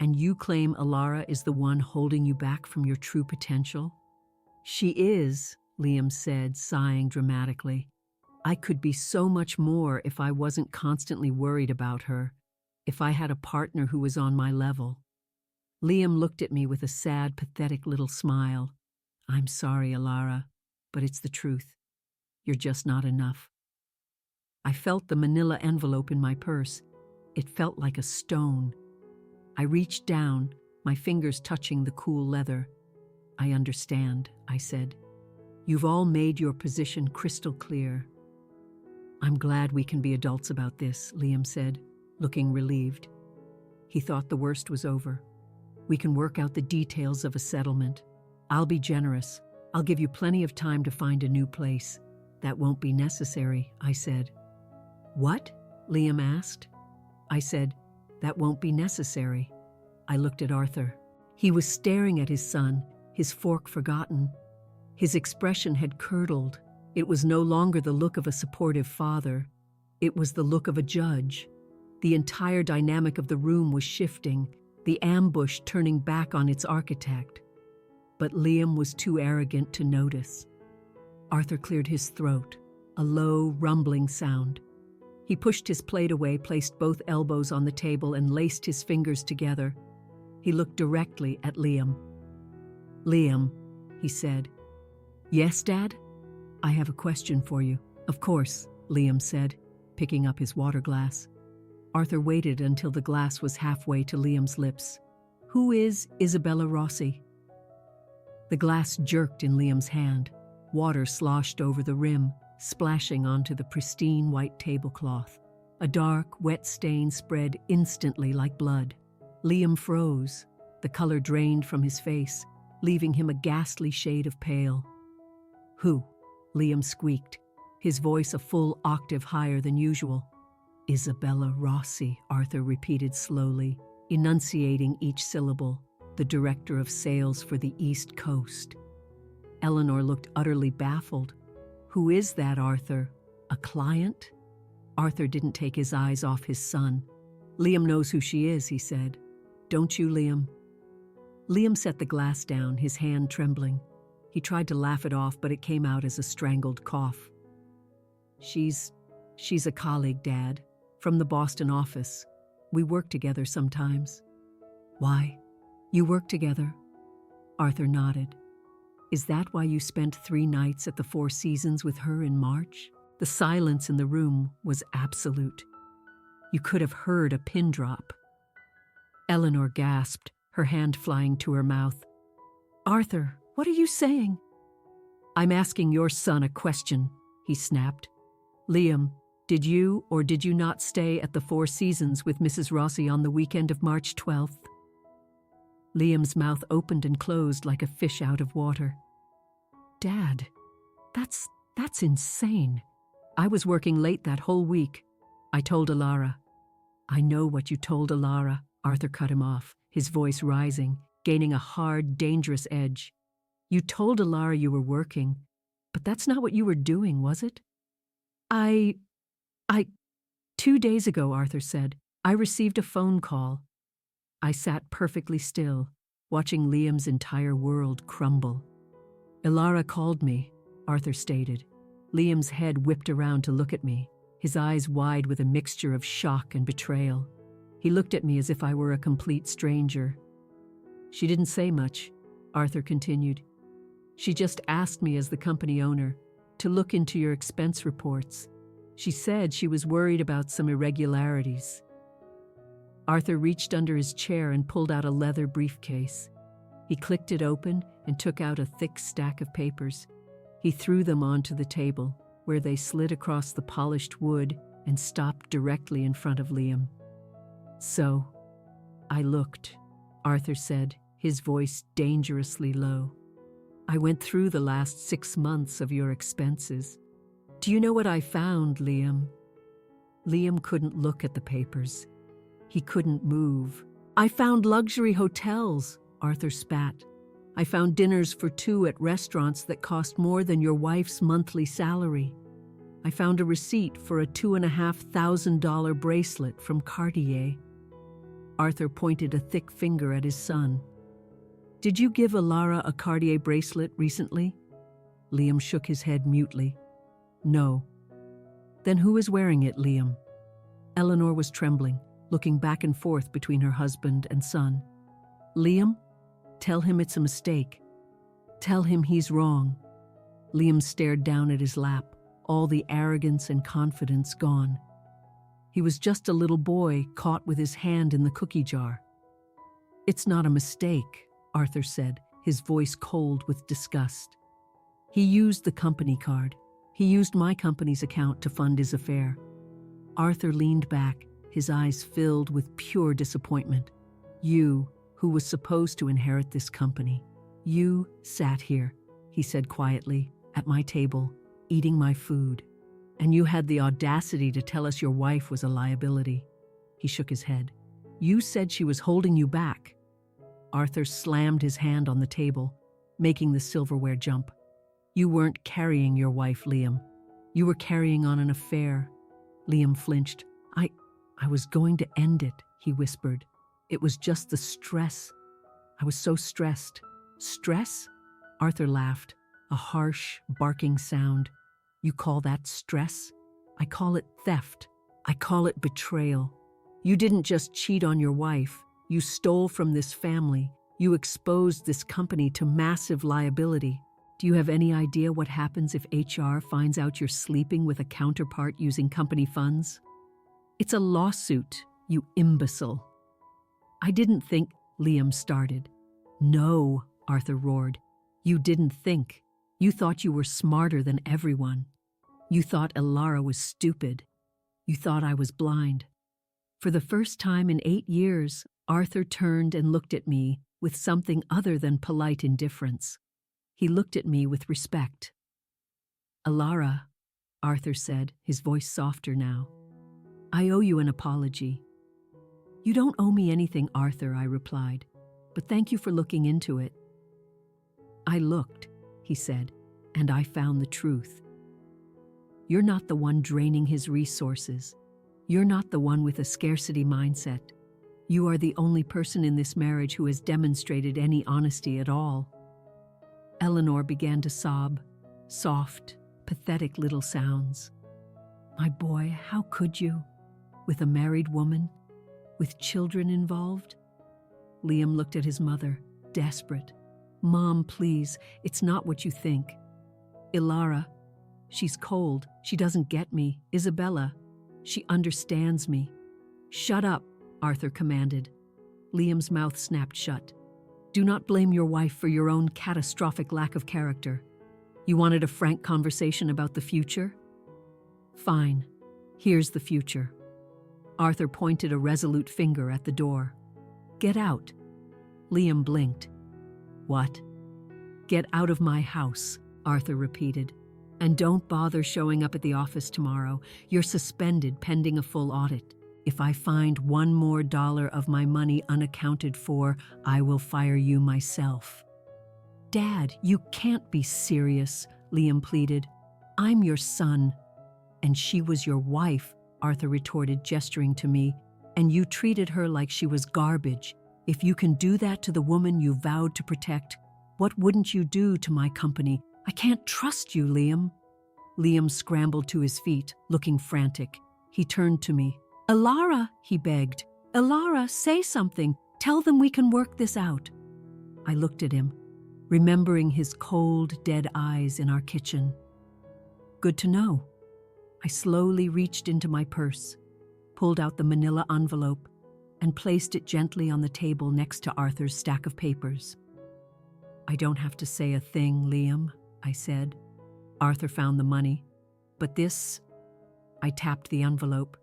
And you claim Alara is the one holding you back from your true potential? She is, Liam said, sighing dramatically. I could be so much more if I wasn't constantly worried about her, if I had a partner who was on my level. Liam looked at me with a sad, pathetic little smile. I'm sorry, Alara, but it's the truth. You're just not enough. I felt the manila envelope in my purse. It felt like a stone. I reached down, my fingers touching the cool leather. I understand, I said. You've all made your position crystal clear. I'm glad we can be adults about this, Liam said, looking relieved. He thought the worst was over. We can work out the details of a settlement. I'll be generous. I'll give you plenty of time to find a new place. That won't be necessary, I said. What? Liam asked. I said, that won't be necessary. I looked at Arthur. He was staring at his son, his fork forgotten. His expression had curdled. It was no longer the look of a supportive father. It was the look of a judge. The entire dynamic of the room was shifting, the ambush turning back on its architect. But Liam was too arrogant to notice. Arthur cleared his throat, a low, rumbling sound. He pushed his plate away, placed both elbows on the table, and laced his fingers together. He looked directly at Liam. "Liam," he said. "Yes, Dad? I have a question for you." "Of course," Liam said, picking up his water glass. Arthur waited until the glass was halfway to Liam's lips. "Who is Isabella Rossi?" The glass jerked in Liam's hand. Water sloshed over the rim, splashing onto the pristine white tablecloth. A dark, wet stain spread instantly like blood. Liam froze. The color drained from his face, leaving him a ghastly shade of pale. "Who?" Liam squeaked, his voice a full octave higher than usual. "Isabella Rossi," Arthur repeated slowly, enunciating each syllable, "the director of sales for the East Coast." Eleanor looked utterly baffled. "Who is that, Arthur? A client?" Arthur didn't take his eyes off his son. "Liam knows who she is," he said. "Don't you, Liam?" Liam set the glass down, his hand trembling. He tried to laugh it off, but it came out as a strangled cough. She's a colleague, Dad, from the Boston office. We work together sometimes." "Why? You work together?" Arthur nodded. "Is that why you spent 3 nights at the Four Seasons with her in March?" The silence in the room was absolute. You could have heard a pin drop. Eleanor gasped, her hand flying to her mouth. "Arthur, what are you saying?" "I'm asking your son a question," he snapped. "Liam, did you or did you not stay at the Four Seasons with Mrs. Rossi on the weekend of March 12th? Liam's mouth opened and closed like a fish out of water. "Dad, that's insane. I was working late that whole week. I told Alara." "I know what you told Alara," Arthur cut him off, his voice rising, gaining a hard, dangerous edge. "You told Alara you were working, but that's not what you were doing, was it?" I 2 days ago," Arthur said, "I received a phone call." I sat perfectly still, watching Liam's entire world crumble. "Alara called me," Arthur stated. Liam's head whipped around to look at me, his eyes wide with a mixture of shock and betrayal. He looked at me as if I were a complete stranger. "She didn't say much," Arthur continued. "She just asked me as the company owner to look into your expense reports. She said she was worried about some irregularities." Arthur reached under his chair and pulled out a leather briefcase. He clicked it open and took out a thick stack of papers. He threw them onto the table, where they slid across the polished wood and stopped directly in front of Liam. "So, I looked," Arthur said, his voice dangerously low. "I went through the last 6 months of your expenses. Do you know what I found, Liam?" Liam couldn't look at the papers. He couldn't move. "I found luxury hotels," Arthur spat. "I found dinners for 2 at restaurants that cost more than your wife's monthly salary. I found a receipt for a $2,500 bracelet from Cartier." Arthur pointed a thick finger at his son. "Did you give Alara a Cartier bracelet recently?" Liam shook his head mutely. "No." "Then who is wearing it, Liam?" Eleanor was trembling, looking back and forth between her husband and son. "Liam, tell him it's a mistake. Tell him he's wrong." Liam stared down at his lap, all the arrogance and confidence gone. He was just a little boy caught with his hand in the cookie jar. "It's not a mistake," Arthur said, his voice cold with disgust. "He used the company card. He used my company's account to fund his affair." Arthur leaned back, his eyes filled with pure disappointment. "You, who was supposed to inherit this company, you sat here," he said quietly, "at my table, eating my food. And you had the audacity to tell us your wife was a liability." He shook his head. "You said she was holding you back." Arthur slammed his hand on the table, making the silverware jump. "You weren't carrying your wife, Liam. You were carrying on an affair." Liam flinched. I was going to end it," he whispered. "It was just the stress. I was so stressed." "Stress?" Arthur laughed, a harsh, barking sound. "You call that stress? I call it theft. I call it betrayal. You didn't just cheat on your wife, You stole from this family. You exposed this company to massive liability. Do you have any idea what happens if HR finds out you're sleeping with a counterpart using company funds? It's a lawsuit, you imbecile. I didn't think, Liam started. No, Arthur roared. You didn't think. You thought you were smarter than everyone. You thought Elara was stupid. You thought I was blind. For the first time in 8 years, Arthur turned and looked at me with something other than polite indifference. He looked at me with respect. Elara, Arthur said, his voice softer now. I owe you an apology. You don't owe me anything, Arthur, I replied, but thank you for looking into it. I looked, he said, and I found the truth. You're not the one draining his resources. You're not the one with a scarcity mindset. You are the only person in this marriage who has demonstrated any honesty at all. Eleanor began to sob, soft, pathetic little sounds. My boy, how could you? With a married woman? With children involved? Liam looked at his mother, desperate. Mom, please, it's not what you think. Elara, she's cold. She doesn't get me. Isabella, she understands me. Shut up, Arthur commanded. Liam's mouth snapped shut. Do not blame your wife for your own catastrophic lack of character. You wanted a frank conversation about the future? Fine. Here's the future. Arthur pointed a resolute finger at the door. Get out. Liam blinked. What? Get out of my house, Arthur repeated. And don't bother showing up at the office tomorrow. You're suspended pending a full audit. If I find $1 more of my money unaccounted for, I will fire you myself. Dad, you can't be serious, Liam pleaded. I'm your son. And she was your wife, Arthur retorted, gesturing to me. And you treated her like she was garbage. If you can do that to the woman you vowed to protect, what wouldn't you do to my company? I can't trust you, Liam. Liam scrambled to his feet, looking frantic. He turned to me. Elara, he begged. Elara, say something. Tell them we can work this out. I looked at him, remembering his cold, dead eyes in our kitchen. Good to know. I slowly reached into my purse, pulled out the manila envelope, and placed it gently on the table next to Arthur's stack of papers. I don't have to say a thing, Liam, I said. Arthur found the money. But this, I tapped the envelope.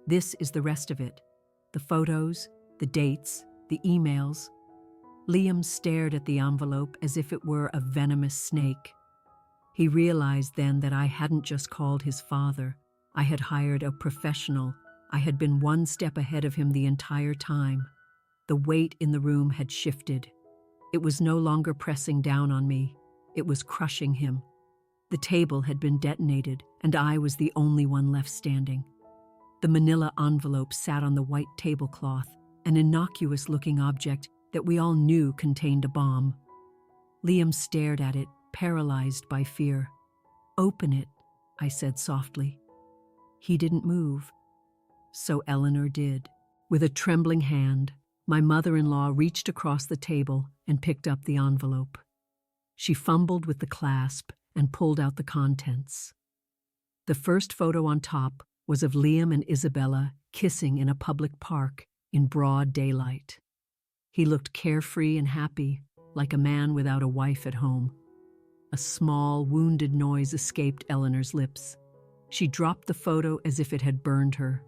This is the rest of it. The photos, the dates, the emails. Liam stared at the envelope as if it were a venomous snake. He realized then that I hadn't just called his father. I had hired a professional. I had been one step ahead of him the entire time. The weight in the room had shifted. It was no longer pressing down on me. It was crushing him. The table had been detonated, and I was the only one left standing. The manila envelope sat on the white tablecloth, an innocuous-looking object that we all knew contained a bomb. Liam stared at it, paralyzed by fear. Open it, I said softly. He didn't move. So Eleanor did. With a trembling hand, my mother-in-law reached across the table and picked up the envelope. She fumbled with the clasp and pulled out the contents. The first photo on top was of Liam and Isabella kissing in a public park in broad daylight. He looked carefree and happy, like a man without a wife at home. A small, wounded noise escaped Eleanor's lips. She dropped the photo as if it had burned her.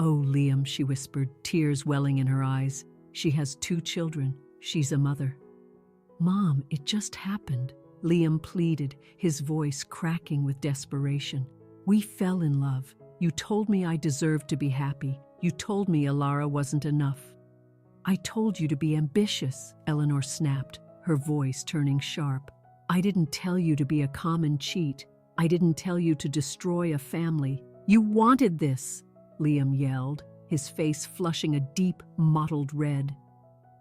Oh, Liam, she whispered, tears welling in her eyes. She has 2 children. She's a mother. Mom, it just happened, Liam pleaded, his voice cracking with desperation. We fell in love. You told me I deserved to be happy. You told me Elara wasn't enough. I told you to be ambitious, Eleanor snapped, her voice turning sharp. I didn't tell you to be a common cheat. I didn't tell you to destroy a family. You wanted this, Liam yelled, his face flushing a deep, mottled red.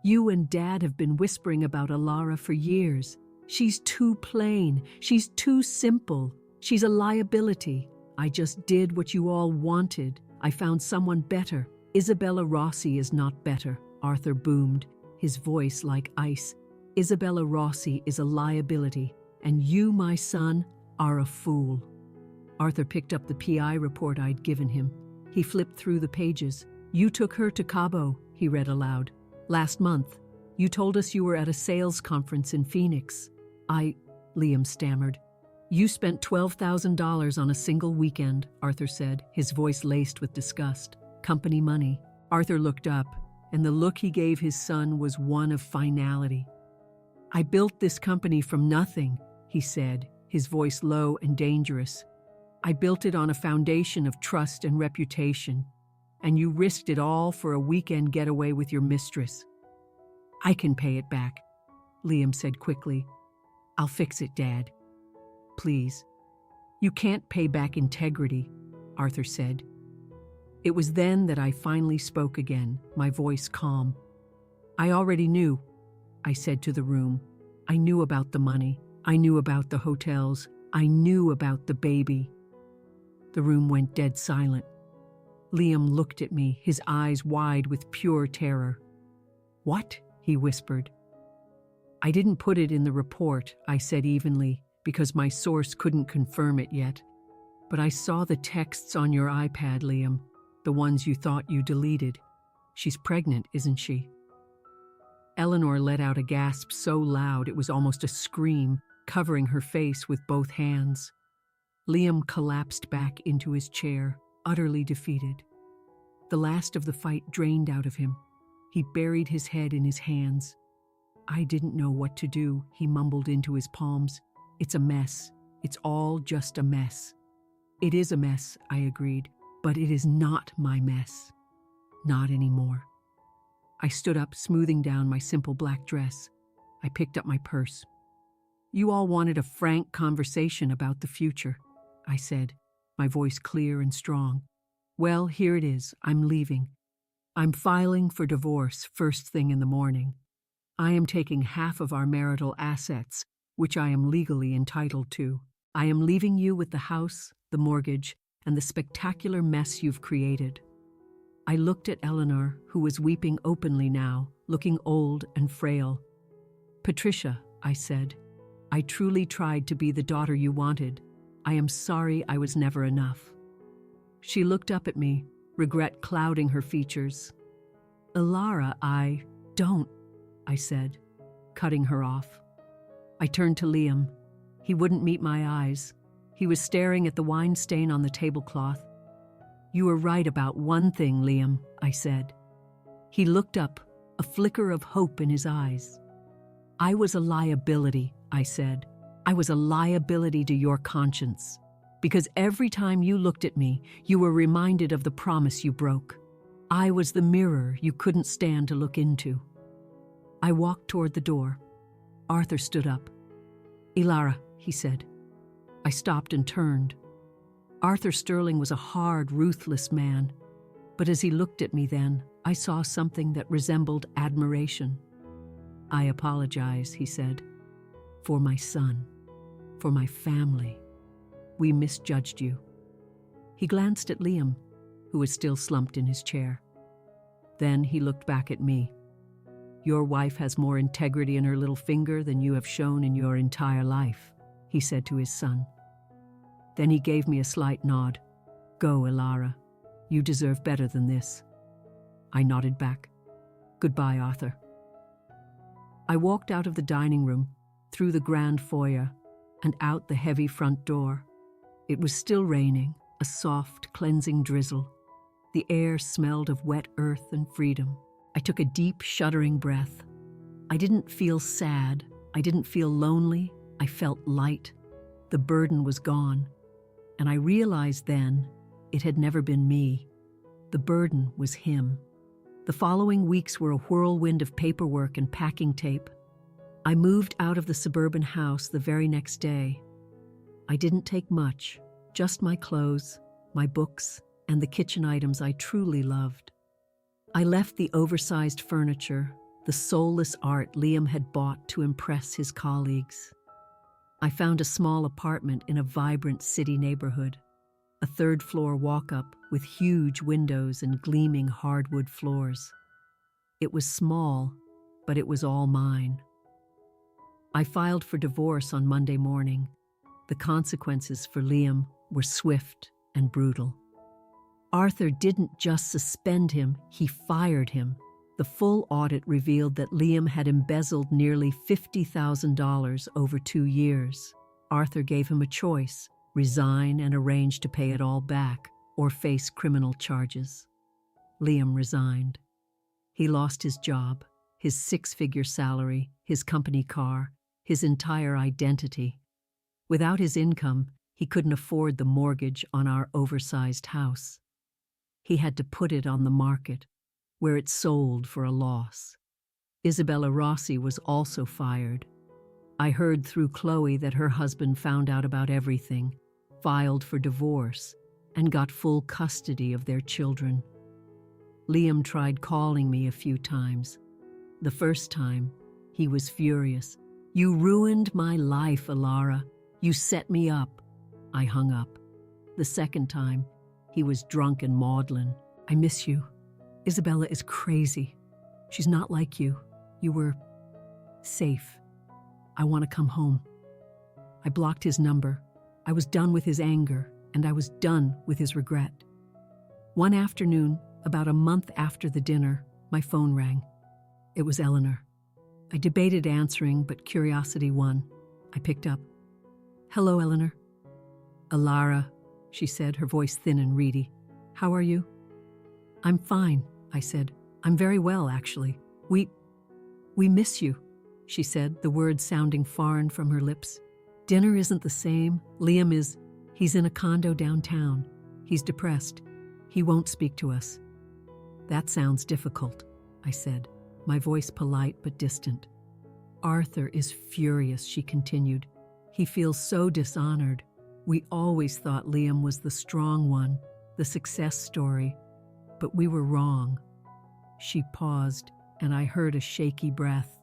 You and Dad have been whispering about Elara for years. She's too plain. She's too simple. She's a liability. I just did what you all wanted. I found someone better. Isabella Rossi is not better. Arthur boomed, his voice like ice. Isabella Rossi is a liability, and you, my son, are a fool. Arthur picked up the PI report I'd given him. He flipped through the pages. You took her to Cabo, he read aloud. Last month, you told us you were at a sales conference in Phoenix. Liam stammered. You spent $12,000 on a single weekend, Arthur said, his voice laced with disgust. Company money. Arthur looked up, and the look he gave his son was one of finality. I built this company from nothing, he said, his voice low and dangerous. I built it on a foundation of trust and reputation, and you risked it all for a weekend getaway with your mistress. I can pay it back, Liam said quickly. I'll fix it, Dad. Please. You can't pay back integrity, Arthur said. It was then that I finally spoke again, my voice calm. I already knew, I said to the room. I knew about the money. I knew about the hotels. I knew about the baby. The room went dead silent. Liam looked at me, his eyes wide with pure terror. What? He whispered. I didn't put it in the report, I said evenly, because my source couldn't confirm it yet. But I saw the texts on your iPad, Liam, the ones you thought you deleted. She's pregnant, isn't she? Eleanor let out a gasp so loud it was almost a scream, covering her face with both hands. Liam collapsed back into his chair, utterly defeated. The last of the fight drained out of him. He buried his head in his hands. I didn't know what to do, he mumbled into his palms. It's a mess. It's all just a mess. It is a mess, I agreed, but it is not my mess. Not anymore. I stood up, smoothing down my simple black dress. I picked up my purse. You all wanted a frank conversation about the future, I said, my voice clear and strong. Well, here it is. I'm leaving. I'm filing for divorce first thing in the morning. I am taking half of our marital assets, which I am legally entitled to. I am leaving you with the house, the mortgage, and the spectacular mess you've created. I looked at Eleanor, who was weeping openly now, looking old and frail. Patricia, I said, I truly tried to be the daughter you wanted. I am sorry I was never enough. She looked up at me, regret clouding her features. Ilara, don't, I said, cutting her off. I turned to Liam. He wouldn't meet my eyes. He was staring at the wine stain on the tablecloth. You were right about one thing, Liam, I said. He looked up, a flicker of hope in his eyes. I was a liability, I said. I was a liability to your conscience. Because every time you looked at me, you were reminded of the promise you broke. I was the mirror you couldn't stand to look into. I walked toward the door. Arthur stood up. Ilara, he said. I stopped and turned. Arthur Sterling was a hard, ruthless man. But as he looked at me then, I saw something that resembled admiration. I apologize, he said, for my son, for my family. We misjudged you. He glanced at Liam, who was still slumped in his chair. Then he looked back at me. Your wife has more integrity in her little finger than you have shown in your entire life, he said to his son. Then he gave me a slight nod. Go, Ilara. You deserve better than this. I nodded back. Goodbye, Arthur. I walked out of the dining room, through the grand foyer, and out the heavy front door. It was still raining, a soft, cleansing drizzle. The air smelled of wet earth and freedom. I took a deep, shuddering breath. I didn't feel sad. I didn't feel lonely. I felt light. The burden was gone. And I realized then it had never been me. The burden was him. The following weeks were a whirlwind of paperwork and packing tape. I moved out of the suburban house the very next day. I didn't take much, just my clothes, my books, and the kitchen items I truly loved. I left the oversized furniture, the soulless art Liam had bought to impress his colleagues. I found a small apartment in a vibrant city neighborhood, a third-floor walk-up with huge windows and gleaming hardwood floors. It was small, but it was all mine. I filed for divorce on Monday morning. The consequences for Liam were swift and brutal. Arthur didn't just suspend him, he fired him. The full audit revealed that Liam had embezzled nearly $50,000 over 2 years. Arthur gave him a choice: resign and arrange to pay it all back, or face criminal charges. Liam resigned. He lost his job, his 6-figure salary, his company car, his entire identity. Without his income, he couldn't afford the mortgage on our oversized house. He had to put it on the market, where it sold for a loss. Isabella Rossi was also fired. I heard through Chloe that her husband found out about everything, filed for divorce, and got full custody of their children. Liam tried calling me a few times. The first time, he was furious. "You ruined my life, Alara. You set me up." I hung up. The second time, he was drunk and maudlin. "I miss you. Isabella is crazy. She's not like you. You were safe. I want to come home." I blocked his number. I was done with his anger, and I was done with his regret. One afternoon, about a month after the dinner, my phone rang. It was Eleanor. I debated answering, but curiosity won. I picked up. "Hello, Eleanor." "Alara," she said, her voice thin and reedy. "How are you?" "I'm fine," I said. "I'm very well, actually. We miss you," she said, the words sounding foreign from her lips. "Dinner isn't the same. He's in a condo downtown. He's depressed. He won't speak to us." "That sounds difficult," I said, my voice polite but distant. "Arthur is furious," she continued. "He feels so dishonored. We always thought Liam was the strong one, the success story, but we were wrong." She paused, and I heard a shaky breath.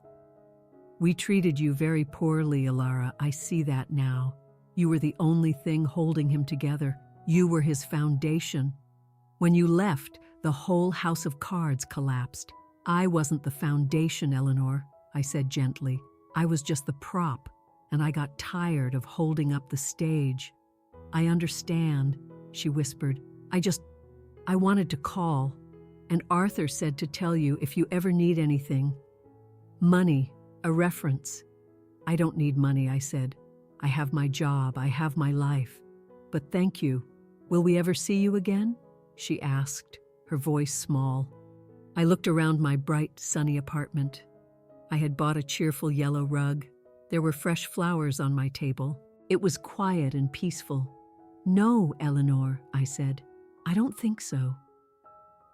"We treated you very poorly, Alara. I see that now. You were the only thing holding him together. You were his foundation. When you left, the whole house of cards collapsed. I wasn't the foundation, Eleanor," I said gently. "I was just the prop, and I got tired of holding up the stage." "I understand," she whispered. I wanted to call, and Arthur said to tell you if you ever need anything. Money, a reference." "I don't need money," I said. "I have my job, I have my life. But thank you. Will we ever see you again?" she asked, her voice small. I looked around my bright, sunny apartment. I had bought a cheerful yellow rug. There were fresh flowers on my table. It was quiet and peaceful. "No, Eleanor," I said. "I don't think so."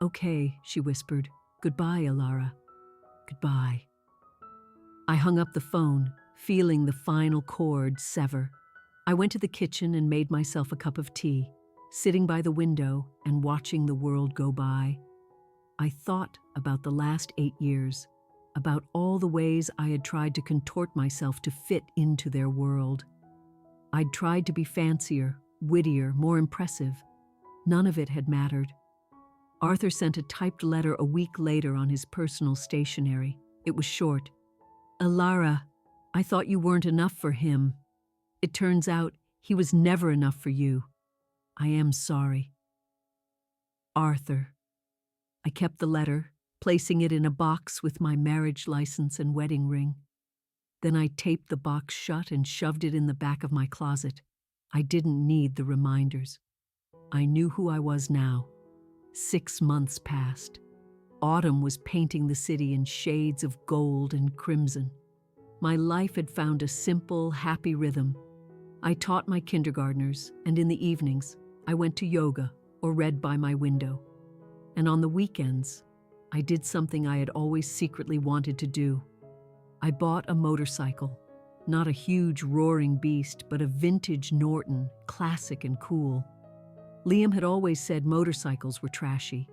"Okay," she whispered. "Goodbye, Alara. Goodbye." I hung up the phone, feeling the final cord sever. I went to the kitchen and made myself a cup of tea, sitting by the window and watching the world go by. I thought about the last 8 years, about all the ways I had tried to contort myself to fit into their world. I'd tried to be fancier, wittier, more impressive. None of it had mattered. Arthur sent a typed letter a week later on his personal stationery. It was short. "Alara, I thought you weren't enough for him. It turns out he was never enough for you. I am sorry. Arthur." I kept the letter, placing it in a box with my marriage license and wedding ring. Then I taped the box shut and shoved it in the back of my closet. I didn't need the reminders. I knew who I was now. 6 months passed. Autumn was painting the city in shades of gold and crimson. My life had found a simple, happy rhythm. I taught my kindergartners, and in the evenings, I went to yoga or read by my window. And on the weekends, I did something I had always secretly wanted to do. I bought a motorcycle, not a huge roaring beast, but a vintage Norton, classic and cool. Liam had always said motorcycles were trashy.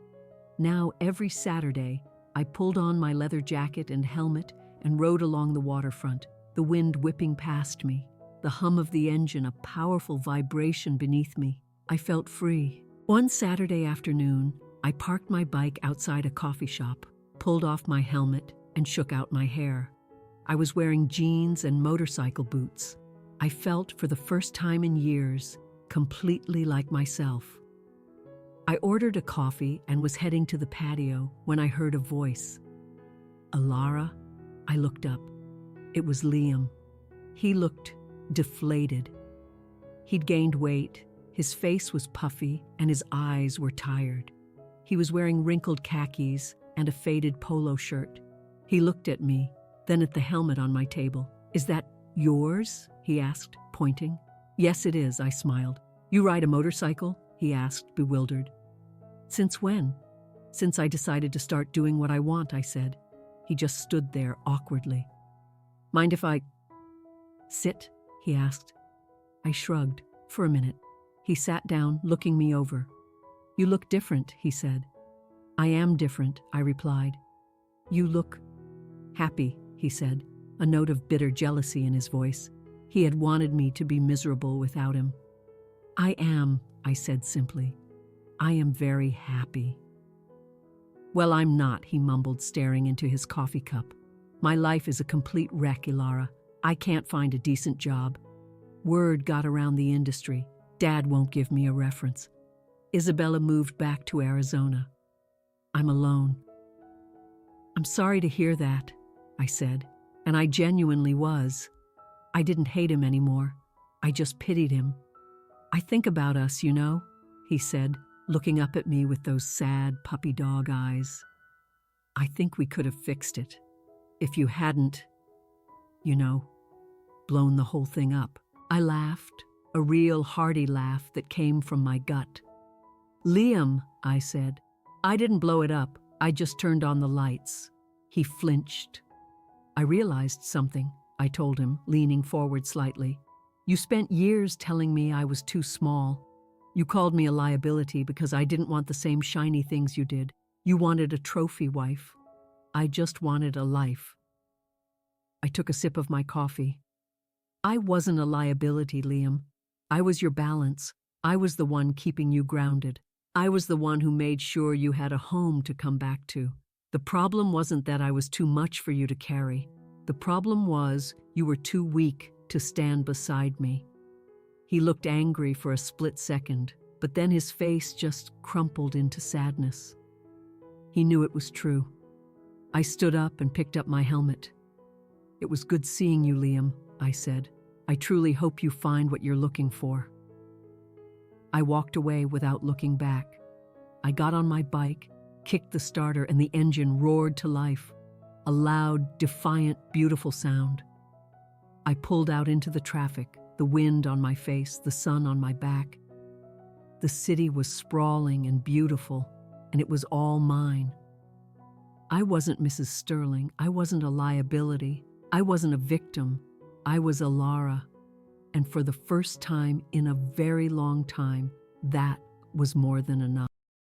Now, every Saturday, I pulled on my leather jacket and helmet and rode along the waterfront, the wind whipping past me, the hum of the engine a powerful vibration beneath me. I felt free. One Saturday afternoon, I parked my bike outside a coffee shop. pulled off my helmet, and shook out my hair. I was wearing jeans and motorcycle boots. I felt, for the first time in years, completely like myself. I ordered a coffee and was heading to the patio when I heard a voice. "Alara?" I looked up. It was Liam. He looked deflated. He'd gained weight, his face was puffy, and his eyes were tired. He was wearing wrinkled khakis and a faded polo shirt. He looked at me, then at the helmet on my table. "Is that yours?" he asked, pointing. "Yes, it is," I smiled. "You ride a motorcycle?" he asked, bewildered. "Since when?" "Since I decided to start doing what I want," I said. He just stood there awkwardly. "Mind if I sit?" he asked. I shrugged. "For a minute." He sat down, looking me over. "You look different," he said. "I am different," I replied. "You look happy," he said, a note of bitter jealousy in his voice. He had wanted me to be miserable without him. "I am," I said simply. "I am very happy." "Well, I'm not," he mumbled, staring into his coffee cup. "My life is a complete wreck, Ilara. I can't find a decent job. Word got around the industry. Dad won't give me a reference. Isabella moved back to Arizona. I'm alone." "I'm sorry to hear that," I said, and I genuinely was. I didn't hate him anymore. I just pitied him. "I think about us, you know," he said, looking up at me with those sad puppy dog eyes. "I think we could have fixed it. If you hadn't, blown the whole thing up." I laughed, a real hearty laugh that came from my gut. "Liam," I said, "I didn't blow it up. I just turned on the lights." He flinched. "I realized something," I told him, leaning forward slightly. "You spent years telling me I was too small. You called me a liability because I didn't want the same shiny things you did. You wanted a trophy wife. I just wanted a life." I took a sip of my coffee. "I wasn't a liability, Liam. I was your balance. I was the one keeping you grounded. I was the one who made sure you had a home to come back to. The problem wasn't that I was too much for you to carry. The problem was you were too weak to stand beside me." He looked angry for a split second, but then his face just crumpled into sadness. He knew it was true. I stood up and picked up my helmet. "It was good seeing you, Liam," I said. "I truly hope you find what you're looking for." I walked away without looking back. I got on my bike, kicked the starter, and the engine roared to life. A loud, defiant, beautiful sound. I pulled out into the traffic, the wind on my face, the sun on my back. The city was sprawling and beautiful, and it was all mine. I wasn't Mrs. Sterling. I wasn't a liability. I wasn't a victim. I was Alara. And for the first time in a very long time, that was more than enough.